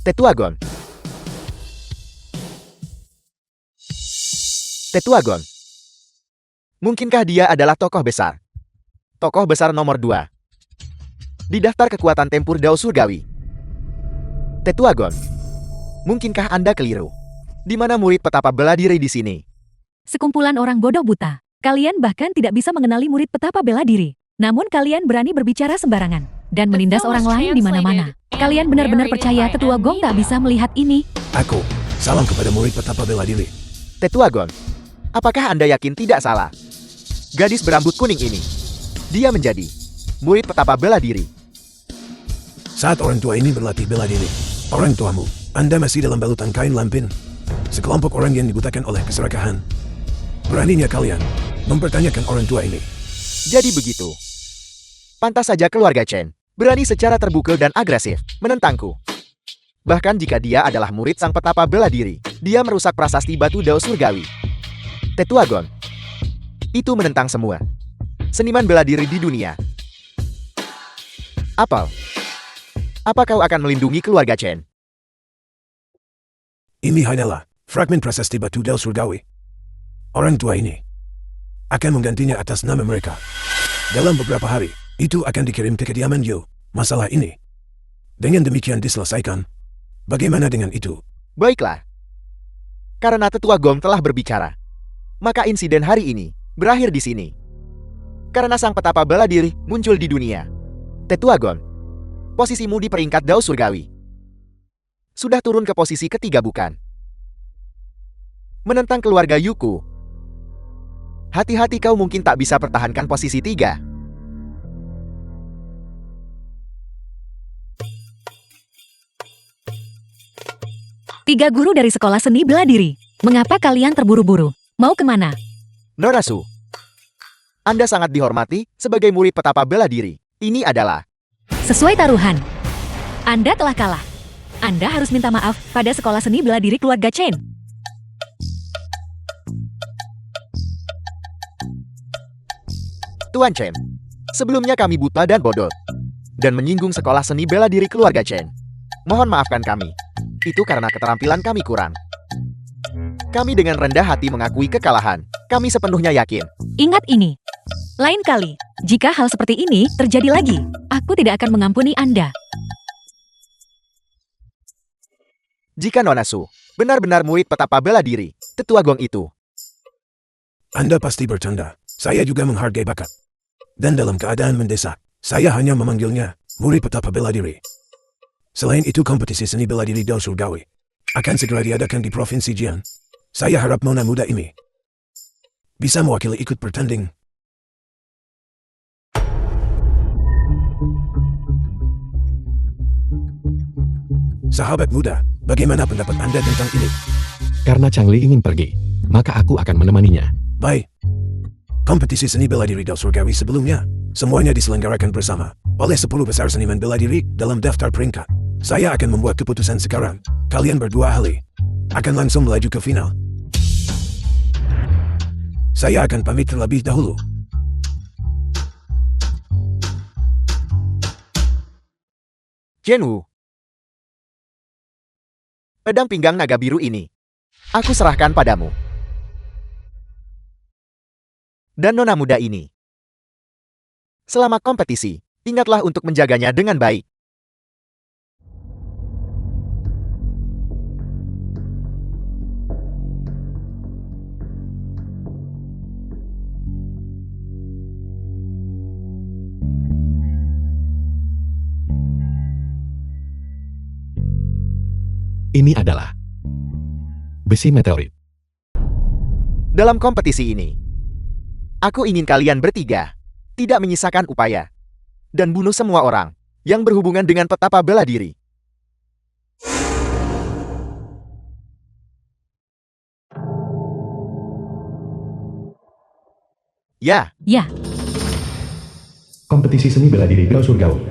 Tetuagon. Tetuagon. Mungkinkah dia adalah tokoh besar? Tokoh besar nomor 2 di daftar kekuatan tempur Dao Surgawi. Tetuagon. Mungkinkah Anda keliru? Di mana murid petapa bela diri di sini? Sekumpulan orang bodoh buta. Kalian bahkan tidak bisa mengenali murid petapa bela diri. Namun kalian berani berbicara sembarangan dan menindas orang lain di mana-mana. Kalian benar-benar percaya Tetua Gong tak bisa melihat ini? Aku, salam kepada murid petapa bela diri. Tetuagon, apakah Anda yakin tidak salah? Gadis berambut kuning ini, dia menjadi murid petapa bela diri. Saat orang tua ini berlatih bela diri, orang tuamu, Anda masih dalam balutan kain lampin. Sekelompok orang yang dibutakan oleh keserakahan. Beraninya kalian mempertanyakan orang tua ini. Jadi begitu. Pantas saja keluarga Chen berani secara terbuka dan agresif menentangku. Bahkan jika dia adalah murid sang petapa bela diri, dia merusak prasasti batu Dao Surgawi. Tetuagon, itu menentang semua seniman bela diri di dunia. Apa kau akan melindungi keluarga Chen? Ini hanyalah fragmen prasasti batu Dao Surgawi. Orang tua ini akan menggantinya atas nama mereka. Dalam beberapa hari, itu akan dikirim ke kediaman Yu. Masalah ini dengan demikian diselesaikan. Bagaimana dengan itu? Baiklah. Karena Tetua Gong telah berbicara, maka insiden hari ini berakhir di sini. Karena sang petapa bela diri muncul di dunia. Tetua Gong, posisimu di peringkat Dao Surgawi sudah turun ke posisi ketiga, bukan? Menentang keluarga Yuku. Hati-hati, kau mungkin tak bisa pertahankan posisi 3. Tiga guru dari sekolah seni bela diri. Mengapa kalian terburu-buru? Mau kemana? Norasu, Anda sangat dihormati sebagai murid petapa bela diri. Ini adalah Sesuai taruhan. Anda telah kalah. Anda harus minta maaf pada sekolah seni bela diri keluarga Chen. Tuan Chen. Sebelumnya kami buta dan bodoh dan menyinggung sekolah seni bela diri keluarga Chen. Mohon maafkan kami. Itu karena keterampilan kami kurang. Kami dengan rendah hati mengakui kekalahan. Kami sepenuhnya yakin. Ingat ini. Lain kali, jika hal seperti ini terjadi lagi, aku tidak akan mengampuni Anda. Jika Nonasu benar-benar murid petapa bela diri Tetua Gong itu, Anda pasti bercanda. Saya juga menghargai bakat. Dan dalam keadaan mendesak, saya hanya memanggilnya murid petapa bela diri. Selain itu, kompetisi seni bela diri Dao Surgawi akan segera diadakan di Provinsi Jian. Saya harap nona muda ini bisa mewakili ikut bertanding. Sahabat muda, bagaimana pendapat Anda tentang ini? Karena Changli ingin pergi, maka aku akan menemaninya. Baik. Kompetisi seni bela diri Dao Surgawi sebelumnya, semuanya diselenggarakan bersama oleh 10 besar seniman bela diri dalam daftar peringkat. Saya akan membuat keputusan sekarang. Kalian berdua ahli akan langsung melaju ke final. Saya akan pamit terlebih dahulu. Jenwu. Pedang pinggang naga biru ini, aku serahkan padamu. Dan nona muda ini. Selama kompetisi, ingatlah untuk menjaganya dengan baik. Ini adalah besi meteorit. Dalam kompetisi ini, aku ingin kalian bertiga tidak menyisakan upaya dan bunuh semua orang yang berhubungan dengan petapa bela diri. Ya, Ya, Kompetisi seni bela diri Dao Surgawi.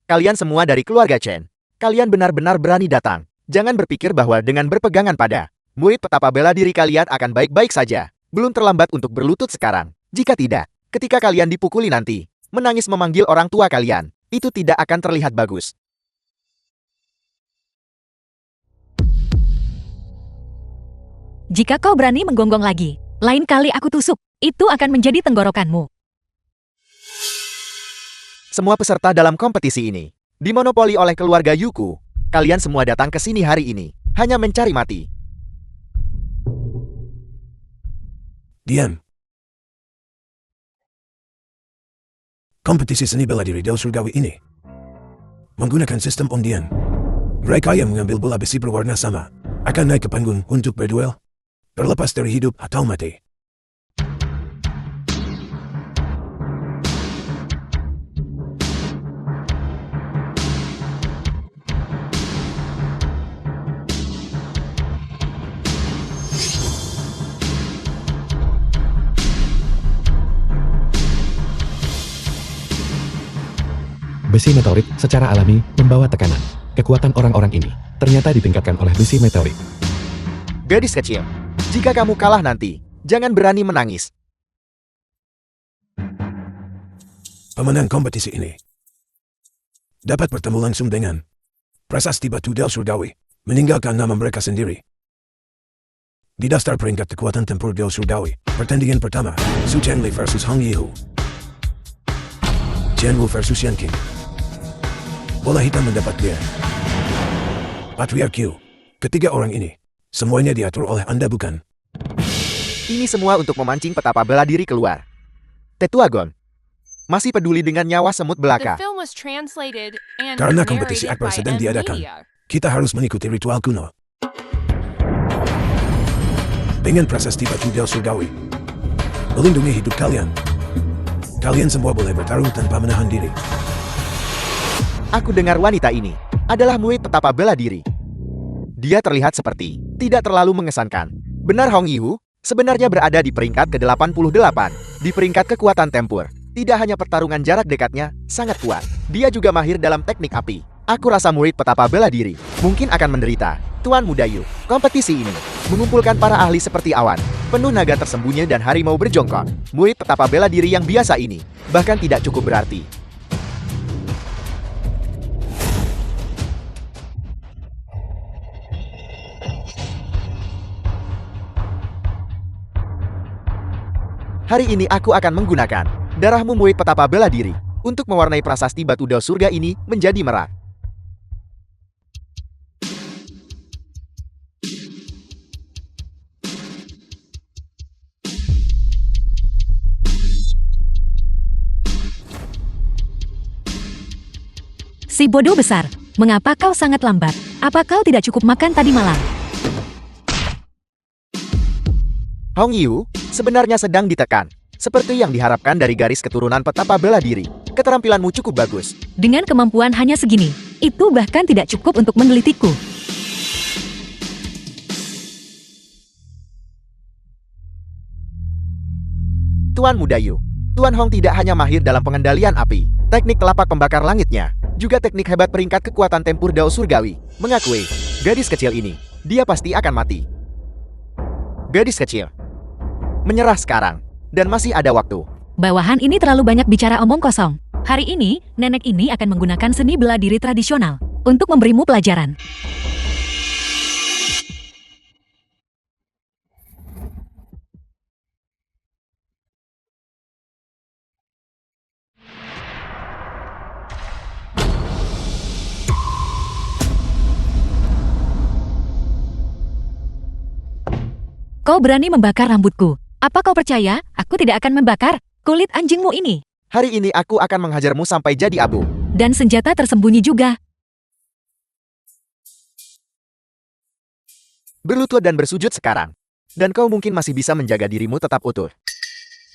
kalian semua dari keluarga Chen. Kalian benar-benar berani datang. Jangan berpikir bahwa dengan berpegangan pada murid petapa bela diri kalian akan baik-baik saja. Belum terlambat untuk berlutut sekarang. Jika tidak, ketika kalian dipukuli nanti, menangis memanggil orang tua kalian, itu tidak akan terlihat bagus. jika kau berani menggonggong lagi, lain kali aku tusuk. Itu akan menjadi tenggorokanmu. Semua peserta dalam kompetisi ini dimonopoli oleh keluarga Yuku. Kalian semua datang ke sini hari ini hanya mencari mati. Diam. Kompetisi seni bela diri Dao Surgawi ini menggunakan sistem undian. Mereka yang mengambil bola besi berwarna sama akan naik ke panggung untuk berduel, terlepas dari hidup atau mati. Besi meteorit secara alami membawa tekanan. Kekuatan orang-orang ini ternyata ditingkatkan oleh besi meteorit. Gadis kecil, jika kamu kalah nanti, jangan berani menangis. Pemenang kompetisi ini dapat bertemu langsung dengan prasasti Batu Dao Surgawi, meninggalkan nama mereka sendiri. Di daftar peringkat kekuatan tempur Dao Surgawi, pertandingan pertama, Su Changli versus Hong Yihu. Chen Wu versus Yan King. Bola hitam mendapat dia. Patriarch Q. Ketiga orang ini, semuanya diatur oleh Anda bukan? Ini semua untuk memancing petapa bela diri keluar. Tetua Gon masih peduli dengan nyawa semut The belaka. film was translated and Karena kompetisi narrated akbar by sedang M diadakan, Media. kita harus mengikuti ritual kuno. Dengan prasasti Batu Dao Surgawi, melindungi hidup kalian. Kalian semua boleh bertarung tanpa menahan diri. Aku dengar wanita ini adalah murid petapa bela diri. Dia terlihat seperti tidak terlalu mengesankan. Benar Hong Yihu sebenarnya berada di peringkat ke-88 di peringkat kekuatan tempur. Tidak hanya pertarungan jarak dekatnya sangat kuat, dia juga mahir dalam teknik api. Aku rasa murid petapa bela diri mungkin akan menderita. Tuan Muda Yu, kompetisi ini mengumpulkan para ahli seperti awan, penuh naga tersembunyi dan harimau berjongkok. Murid petapa bela diri yang biasa ini bahkan tidak cukup berarti. Hari ini aku akan menggunakan darahmu murid petapa bela diri untuk mewarnai prasasti Batu Dao Surga ini menjadi merah. Si bodoh besar, mengapa kau sangat lambat? Apa kau tidak cukup makan tadi malam? Hong Yihu sebenarnya sedang ditekan, seperti yang diharapkan dari garis keturunan petapa bela diri. Keterampilanmu cukup bagus. Dengan kemampuan hanya segini, itu bahkan tidak cukup untuk menelitiku. Tuan Muda Yu, Tuan Hong tidak hanya mahir dalam pengendalian api, teknik telapak pembakar langitnya, juga teknik hebat peringkat kekuatan tempur Dao Surgawi. Mengakui, gadis kecil ini, dia pasti akan mati. Gadis kecil, menyerah sekarang, dan masih ada waktu. Bawahan ini terlalu banyak bicara omong kosong. Hari ini, nenek ini akan menggunakan seni bela diri tradisional untuk memberimu pelajaran. Kau berani membakar rambutku. Apa kau percaya aku tidak akan membakar? Kulit anjingmu ini. Hari ini aku akan menghajarmu sampai jadi abu. Dan senjata tersembunyi juga. Berlutut dan bersujud sekarang. Dan kau mungkin masih bisa menjaga dirimu tetap utuh.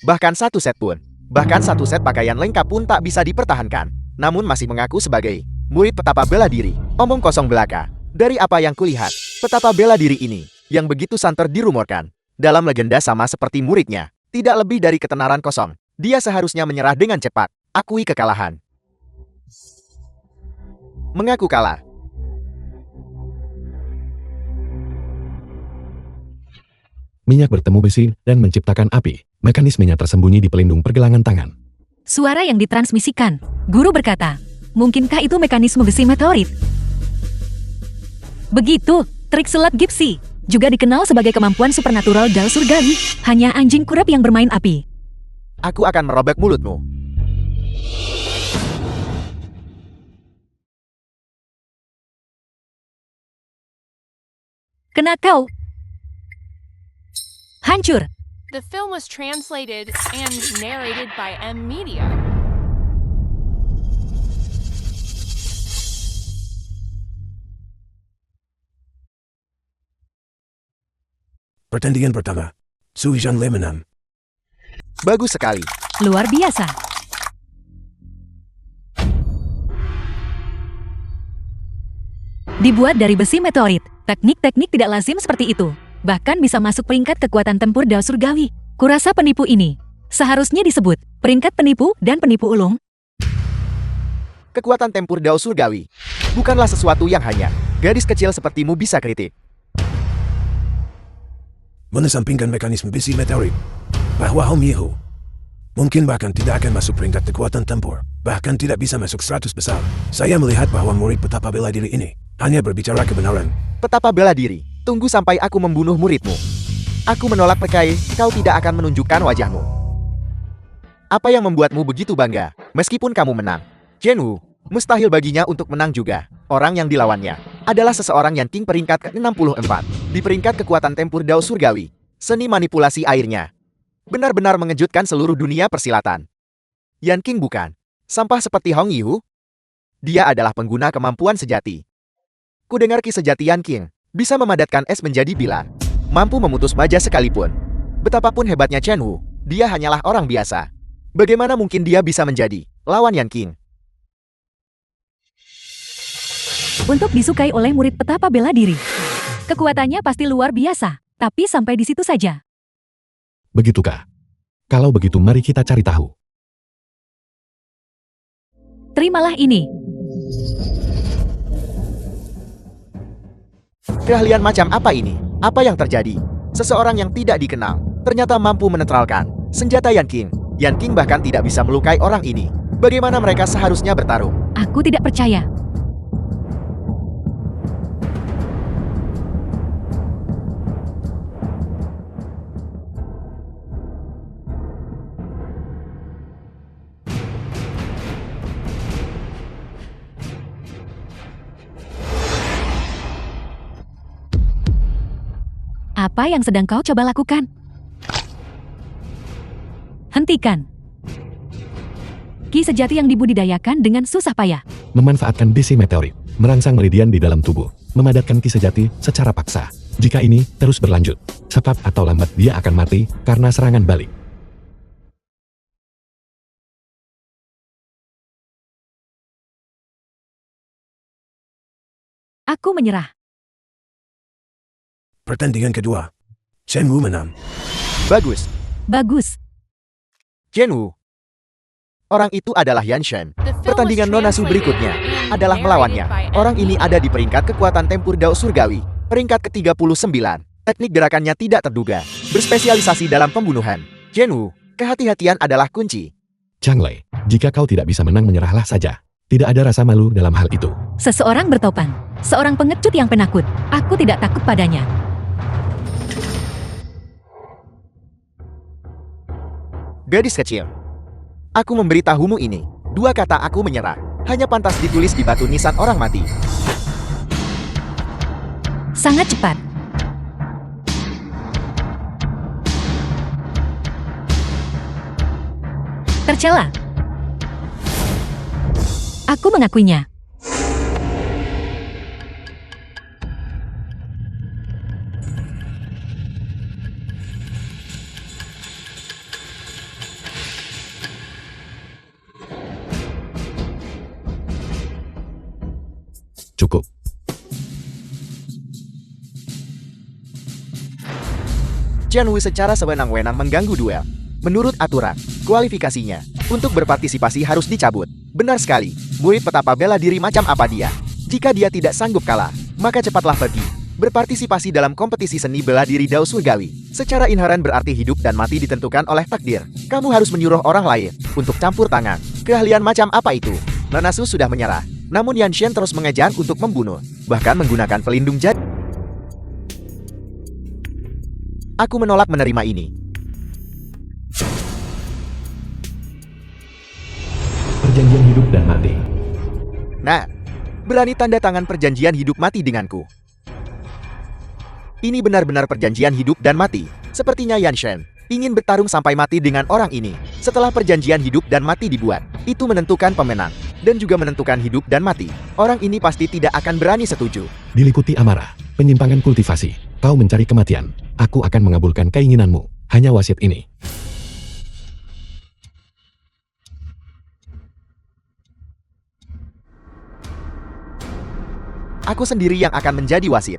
Bahkan satu set pakaian lengkap pun tak bisa dipertahankan. Namun masih mengaku sebagai murid petapa bela diri. Omong kosong belaka. Dari apa yang kulihat, petapa bela diri ini, yang begitu santer dirumorkan, dalam legenda sama seperti muridnya, tidak lebih dari ketenaran kosong. Dia seharusnya menyerah dengan cepat, akui kekalahan. Mengaku kalah. Minyak bertemu besi dan menciptakan api. Mekanismenya tersembunyi di pelindung pergelangan tangan. Suara yang ditransmisikan. Guru berkata, mungkinkah itu mekanisme besi meteorit? Begitu, trik sulap Gipsy. Juga dikenal sebagai kemampuan supernatural Dao Surgawi. Hanya anjing kurap yang bermain api. Aku akan merobek mulutmu. Kena kau. Hancur. The film was translated and narrated by M Media. Pertandingan pertama. Su Zhanle menang. Bagus sekali. Luar biasa. Dibuat dari besi meteorit, teknik-teknik tidak lazim seperti itu. Bahkan bisa masuk peringkat kekuatan tempur Dao Surgawi. Kurasa penipu ini seharusnya disebut peringkat penipu dan penipu ulung. Kekuatan tempur Dao Surgawi bukanlah sesuatu yang hanya gadis kecil sepertimu bisa kritik. Menesampingkan mekanisme besi meteorit, bahwa Hong Yihu mungkin bahkan tidak akan masuk peringkat kekuatan tempur, bahkan tidak bisa masuk 100 besar. Saya melihat bahwa murid petapa bela diri ini hanya berbicara kebenaran. Petapa bela diri, tunggu sampai aku membunuh muridmu. Aku menolak percaya kau tidak akan menunjukkan wajahmu. Apa yang membuatmu begitu bangga, meskipun kamu menang? Zhenwu, mustahil baginya untuk menang juga. Orang yang dilawannya adalah seseorang Yan King peringkat ke-64 di peringkat kekuatan tempur Dao Surgawi. Seni manipulasi airnya benar-benar mengejutkan seluruh dunia persilatan. Yan King bukan sampah seperti Hong Yihu. Dia adalah pengguna kemampuan sejati. Kudengar ki sejati Yan King bisa memadatkan es menjadi bilar, mampu memutus baja sekalipun. Betapapun hebatnya Chen Wu, dia hanyalah orang biasa. Bagaimana mungkin dia bisa menjadi lawan Yan King? Untuk disukai oleh murid petapa bela diri. Kekuatannya pasti luar biasa, tapi sampai di situ saja. Begitukah? Kalau begitu mari kita cari tahu. Terimalah ini. Keahlian macam apa ini? Apa yang terjadi? Seseorang yang tidak dikenal ternyata mampu menetralkan senjata Yan King. Yan King bahkan tidak bisa melukai orang ini. Bagaimana mereka seharusnya bertarung? Aku tidak percaya. Apa yang sedang kau coba lakukan? Hentikan. Ki sejati yang dibudidayakan dengan susah payah. Memanfaatkan besi meteorit, merangsang meridian di dalam tubuh, memadatkan ki sejati secara paksa. Jika ini terus berlanjut, cepat atau lambat dia akan mati karena serangan balik. Aku menyerah. Pertandingan kedua. Chen Wu menang. Bagus. Bagus. Zhenwu. Orang itu adalah Yan Shen. The film was Pertandingan Nonasu translated berikutnya and adalah narrated melawannya. by M. Orang ini ada di peringkat kekuatan tempur Dao Surgawi, peringkat ke-39. Teknik gerakannya tidak terduga, berspesialisasi dalam pembunuhan. Zhenwu, kehati-hatian adalah kunci. Zhangle, jika kau tidak bisa menang menyerahlah saja. Tidak ada rasa malu dalam hal itu. Seseorang bertopang. Seorang pengecut yang penakut. Aku tidak takut padanya. Gadis kecil. Aku memberitahumu ini. Dua kata aku menyerah. Hanya pantas ditulis di batu nisan orang mati. Sangat cepat. Tercela. Aku mengakuinya. Cukup. Chen Wu secara sewenang-wenang mengganggu duel. Menurut aturan, kualifikasinya untuk berpartisipasi harus dicabut. Benar sekali, murid petapa bela diri macam apa dia? Jika dia tidak sanggup kalah, maka cepatlah pergi. Berpartisipasi dalam kompetisi seni bela diri Dao Surgawi, secara inheren berarti hidup dan mati ditentukan oleh takdir. Kamu harus menyuruh orang lain untuk campur tangan. Keahlian macam apa itu? Nona Su sudah menyerah. Namun Yan Shen terus mengejar untuk membunuh, bahkan menggunakan pelindung jad. Aku menolak menerima ini. Perjanjian hidup dan mati. Nah, berani tanda tangan perjanjian hidup mati denganku. Ini benar-benar perjanjian hidup dan mati. Sepertinya Yan Shen ingin bertarung sampai mati dengan orang ini. Setelah perjanjian hidup dan mati dibuat, itu menentukan pemenang dan juga menentukan hidup dan mati. Orang ini pasti tidak akan berani setuju. Diliputi amarah, penyimpangan kultivasi. Kau mencari kematian. Aku akan mengabulkan keinginanmu. Hanya wasit ini. Aku sendiri yang akan menjadi wasit.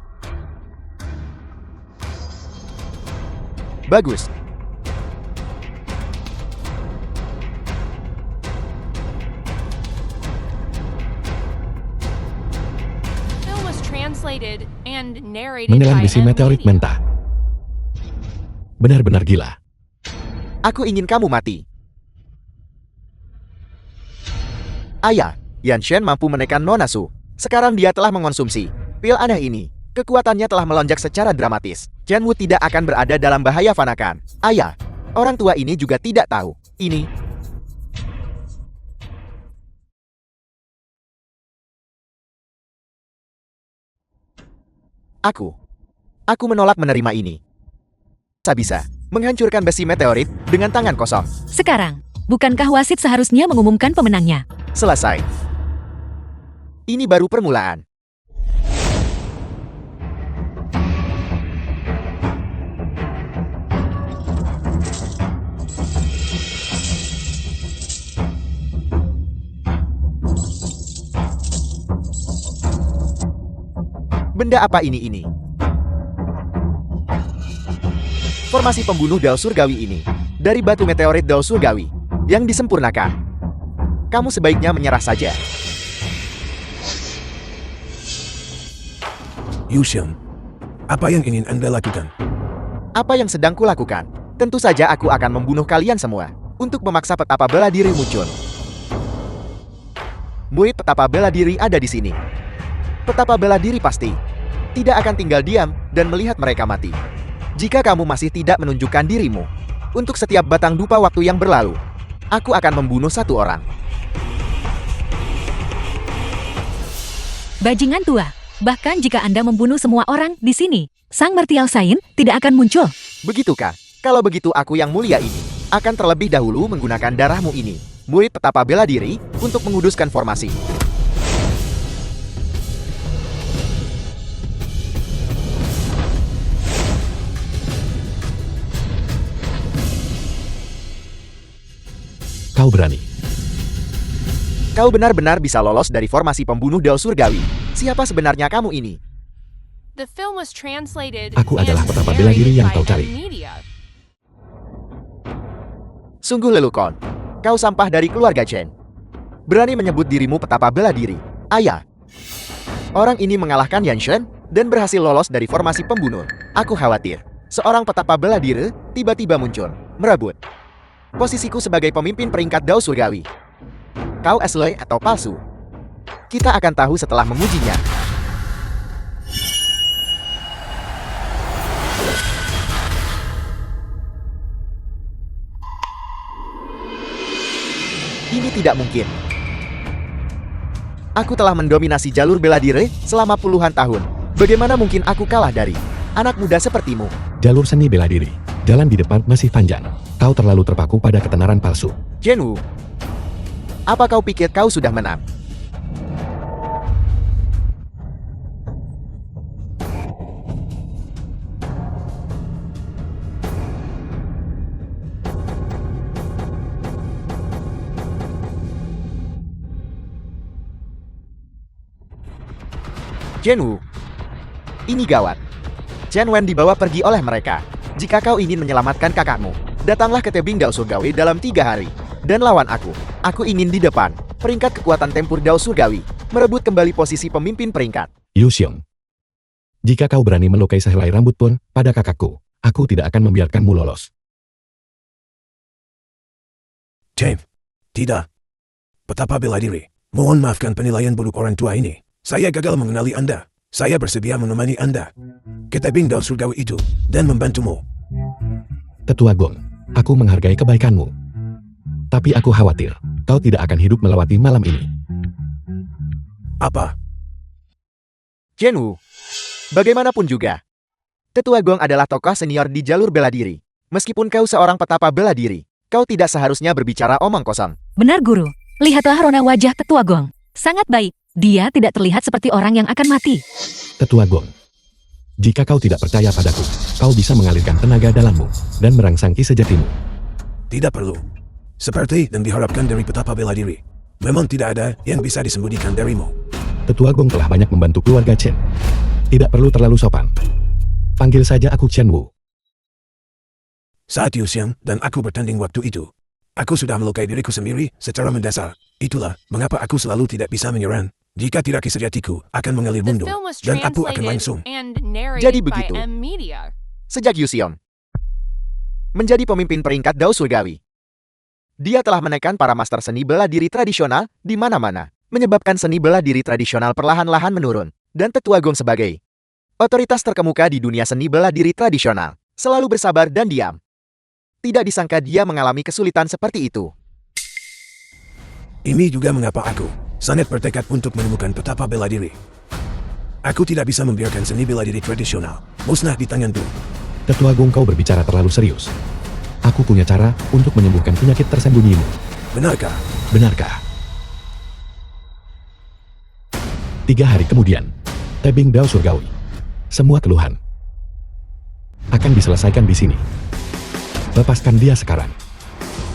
Bagus. Film was translated and narrated Menelan by besi M meteorit Media. mentah. Benar-benar gila. Aku ingin kamu mati. Ayah, Yan Shen mampu menekan Nona Su. Sekarang dia telah mengonsumsi pil aneh ini. Kekuatannya telah melonjak secara dramatis. Chen Wu tidak akan berada dalam bahaya fanakan. Ayah, orang tua ini juga tidak tahu. Ini Aku menolak menerima ini. Bisa menghancurkan besi meteorit dengan tangan kosong. Sekarang, bukankah wasit seharusnya mengumumkan pemenangnya? Selesai. Ini baru permulaan. Benda apa ini? Formasi pembunuh Dao Surgawi ini dari batu meteorit Dao Surgawi yang disempurnakan. Kamu sebaiknya menyerah saja. Yu Xiang, apa yang ingin Anda lakukan? Apa yang sedang kulakukan? Tentu saja aku akan membunuh kalian semua untuk memaksa petapa bela diri muncul. Murid petapa bela diri ada di sini. Petapa bela diri pasti tidak akan tinggal diam dan melihat mereka mati. Jika kamu masih tidak menunjukkan dirimu, untuk setiap batang dupa waktu yang berlalu, aku akan membunuh satu orang. Bajingan tua. Bahkan jika Anda membunuh semua orang di sini, Sang Martial Saint tidak akan muncul. Begitukah? Kalau begitu aku yang mulia ini akan terlebih dahulu menggunakan darahmu ini, murid petapa bela diri, untuk menguduskan formasi. Kau berani. Kau benar-benar bisa lolos dari formasi pembunuh Dao Surgawi. Siapa sebenarnya kamu ini? The film was translated Aku and adalah petapa bela diri narrated yang by kau cari. M Media. Sungguh lelukon. Kau sampah dari keluarga Chen. Berani menyebut dirimu petapa bela diri. Ayah. Orang ini mengalahkan Yan Shen dan berhasil lolos dari formasi pembunuh. Aku khawatir seorang petapa bela diri tiba-tiba muncul, merebut posisiku sebagai pemimpin peringkat Dao Surgawi. Kau asli atau palsu? Kita akan tahu setelah mengujinya. Ini tidak mungkin. Aku telah mendominasi jalur bela diri selama puluhan tahun. Bagaimana mungkin aku kalah dari anak muda sepertimu? Jalur seni bela diri. Jalan di depan masih panjang. Kau terlalu terpaku pada ketenaran palsu. Zhenwu, apa kau pikir kau sudah menang? Zhenwu, ini gawat. Chen Wen dibawa pergi oleh mereka. Jika kau ingin menyelamatkan kakakmu, datanglah ke tebing Dao Surgawi dalam 3 hari. Dan lawan aku. Aku ingin di depan. Peringkat kekuatan tempur Dao Surgawi. Merebut kembali posisi pemimpin peringkat. Yu Xiong. Jika kau berani melukai sehelai rambut pun pada kakakku, aku tidak akan membiarkanmu lolos. James, tidak. Betapa bela diri. Mohon maafkan penilaian buruk orang tua ini. Saya gagal mengenali Anda. Saya bersedia menemani Anda ke tebing Dao Surgawi itu dan membantumu. Tetua Gong, aku menghargai kebaikanmu. Tapi aku khawatir, kau tidak akan hidup melewati malam ini. Apa? Zhenwu, bagaimanapun juga, Tetua Gong adalah tokoh senior di jalur bela diri. Meskipun kau seorang petapa bela diri, kau tidak seharusnya berbicara omong kosong. Benar guru, lihatlah rona wajah Tetua Gong. Sangat baik, dia tidak terlihat seperti orang yang akan mati. Tetua Gong, jika kau tidak percaya padaku, kau bisa mengalirkan tenaga dalammu dan merangsangki sejatimu. Tidak perlu. Seperti yang diharapkan dari petapa bela diri. Memang tidak ada yang bisa disembunyikan darimu. Tetua Gong telah banyak membantu keluarga Chen. Tidak perlu terlalu sopan. Panggil saja aku Chen Wu. Saat Yu Xiong dan aku bertanding waktu itu, aku sudah melukai diriku sendiri secara mendasar. Itulah mengapa aku selalu tidak bisa menyerang. Jika tidak kesejatiku akan mengalir The mundur film was dan aku akan translated langsung. and narrated Jadi by begitu. M Media. Sejak Yu Xiong menjadi pemimpin peringkat Dao Surgawi, dia telah menekan para master seni bela diri tradisional di mana-mana, menyebabkan seni bela diri tradisional perlahan-lahan menurun, dan Tetua Gong sebagai otoritas terkemuka di dunia seni bela diri tradisional, selalu bersabar dan diam. Tidak disangka dia mengalami kesulitan seperti itu. Ini juga mengapa aku sangat bertekad untuk menemukan petapa bela diri. Aku tidak bisa membiarkan seni bela diri tradisional musnah di tanganku. Tetua Gong, kau berbicara terlalu serius. Aku punya cara untuk menyembuhkan penyakit tersembunyimu. Benarkah? Benarkah? 3 hari kemudian, tebing Dao Surgawi. Semua keluhan akan diselesaikan di sini. Lepaskan dia sekarang.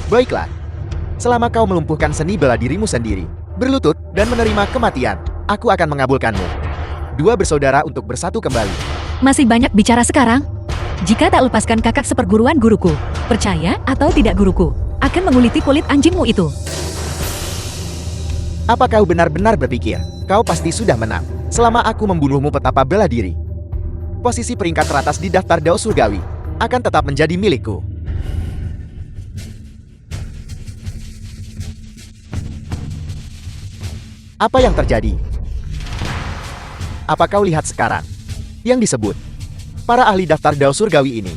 Baiklah. Selama kau melumpuhkan seni bela dirimu sendiri, berlutut, dan menerima kematian, aku akan mengabulkanmu. 2 bersaudara untuk bersatu kembali. Masih banyak bicara sekarang? Jika tak lepaskan kakak seperguruan guruku, percaya atau tidak guruku, akan menguliti kulit anjingmu itu. Apa kau benar-benar berpikir, kau pasti sudah menang, selama aku membunuhmu petapa bela diri? Posisi peringkat teratas di daftar Dao Surgawi akan tetap menjadi milikku. Apa yang terjadi? Apa kau lihat sekarang? Yang disebut para ahli daftar Dao Surgawi ini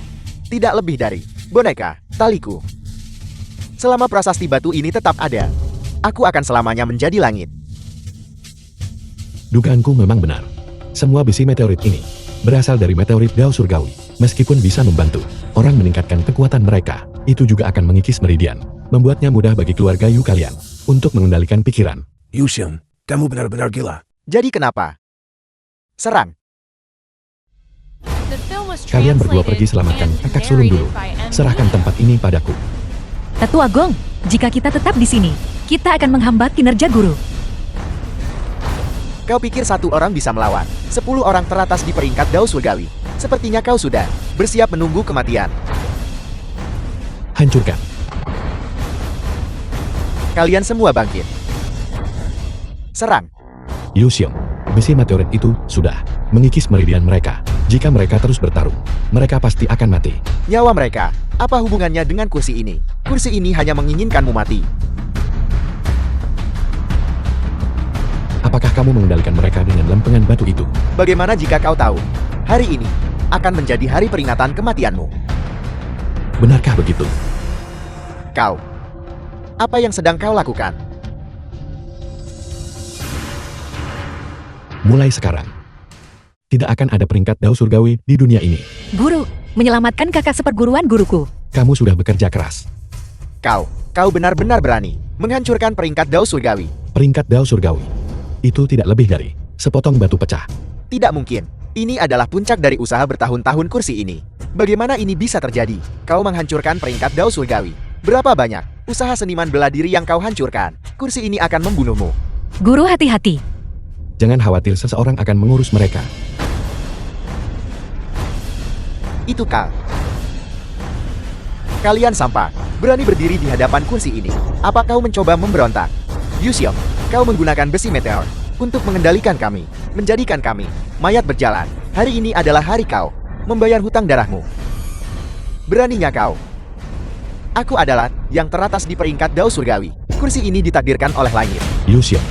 tidak lebih dari boneka taliku. Selama prasasti batu ini tetap ada, aku akan selamanya menjadi langit. Dugaanku memang benar. Semua besi meteorit ini berasal dari meteorit Dao Surgawi. Meskipun bisa membantu orang meningkatkan kekuatan mereka, itu juga akan mengikis meridian, membuatnya mudah bagi keluarga Yu kalian untuk mengendalikan pikiran. Yu Xiong, kamu benar-benar gila. Jadi kenapa? Serang. The film was Kalian berdua pergi translated selamatkan and kakak sulung dulu. narrated by M Serahkan Media. tempat ini padaku. Tetua Gong, jika kita tetap di sini, kita akan menghambat kinerja guru. Kau pikir 1 orang bisa melawan 10 orang teratas di peringkat Dao Surgawi? Sepertinya kau sudah bersiap menunggu kematian. Hancurkan. Kalian semua bangkit. Serang. Yu Xiong, besi meteorit itu sudah mengikis meridian mereka. Jika mereka terus bertarung, mereka pasti akan mati. Nyawa mereka, apa hubungannya dengan kursi ini? Kursi ini hanya menginginkanmu mati. Apakah kamu mengendalikan mereka dengan lempengan batu itu? Bagaimana jika kau tahu, hari ini akan menjadi hari peringatan kematianmu? Benarkah begitu? Kau, apa yang sedang kau lakukan? Mulai sekarang, tidak akan ada peringkat Dao Surgawi di dunia ini. Guru, menyelamatkan kakak seperguruan guruku. Kamu sudah bekerja keras. Kau benar-benar berani menghancurkan peringkat Dao Surgawi. Peringkat Dao Surgawi. Itu tidak lebih dari sepotong batu pecah. Tidak mungkin. Ini adalah puncak dari usaha bertahun-tahun kursi ini. Bagaimana ini bisa terjadi? Kau menghancurkan peringkat Dao Surgawi. Berapa banyak usaha seniman bela diri yang kau hancurkan? Kursi ini akan membunuhmu. Guru hati-hati. Jangan khawatir, seseorang akan mengurus mereka. Itu kalian sampah. Berani berdiri di hadapan kursi ini. Apa kau mencoba memberontak? Yuxiong, kau menggunakan besi meteor untuk mengendalikan kami, menjadikan kami mayat berjalan. Hari ini adalah hari kau membayar hutang darahmu. Beraninya kau. Aku adalah yang teratas di peringkat Dao Surgawi. Kursi ini ditakdirkan oleh langit. Yuxiong,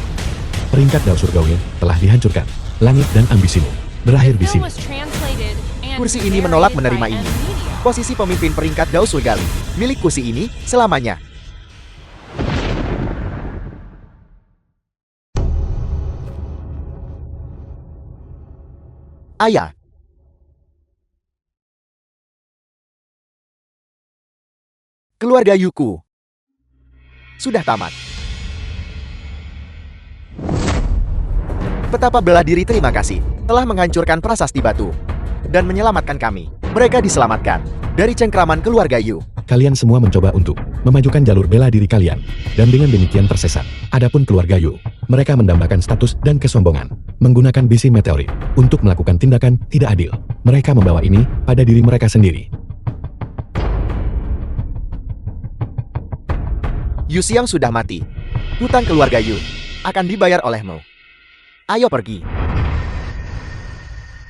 peringkat Dao Surgawi telah dihancurkan. Langit dan ambisimu berakhir di The film sini. was translated and Kursi ini menolak narrated menerima by ini. M Media. Posisi pemimpin peringkat Dao Surgawi milik kursi ini selamanya. Ayah. Keluarga Yuku sudah tamat. Petapa bela diri terima kasih telah menghancurkan prasasti batu dan menyelamatkan kami. Mereka diselamatkan dari cengkraman keluarga Yu. Kalian semua mencoba untuk memajukan jalur bela diri kalian, dan dengan demikian tersesat. Adapun keluarga Yu, mereka mendambakan status dan kesombongan, menggunakan bisi meteorit untuk melakukan tindakan tidak adil. Mereka membawa ini pada diri mereka sendiri. Yuxiang sudah mati. Hutang keluarga Yu akan dibayar olehmu. Ayo pergi.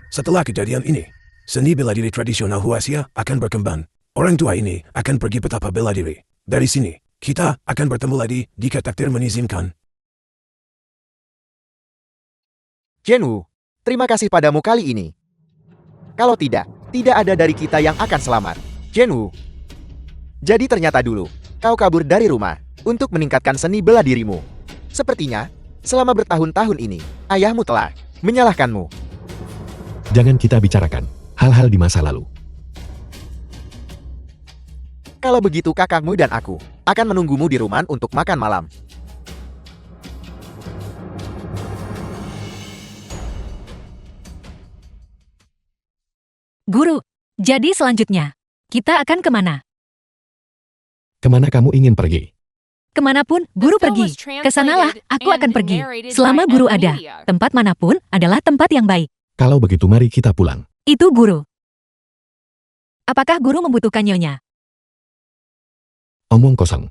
Setelah kejadian ini, seni bela diri tradisional Huaxia akan berkembang. Orang tua ini akan pergi petapa bela diri. Dari sini, kita akan bertemu lagi jika takdir mengizinkan. Zhenwu, terima kasih padamu kali ini. Kalau tidak ada dari kita yang akan selamat. Zhenwu. Jadi ternyata dulu, kau kabur dari rumah untuk meningkatkan seni bela dirimu. Sepertinya, selama bertahun-tahun ini, ayahmu telah menyalahkanmu. Jangan kita bicarakan hal-hal di masa lalu. Kalau begitu kakakmu dan aku akan menunggumu di rumah untuk makan malam. Guru, jadi selanjutnya, kita akan kemana? Kemana kamu ingin pergi? Kemanapun guru The film pergi, was translated kesanalah aku akan and pergi. narrated Selama by guru M ada, Media. tempat manapun adalah tempat yang baik. Kalau begitu mari kita pulang. Itu guru. Apakah guru membutuhkan nyonya? Omong kosong.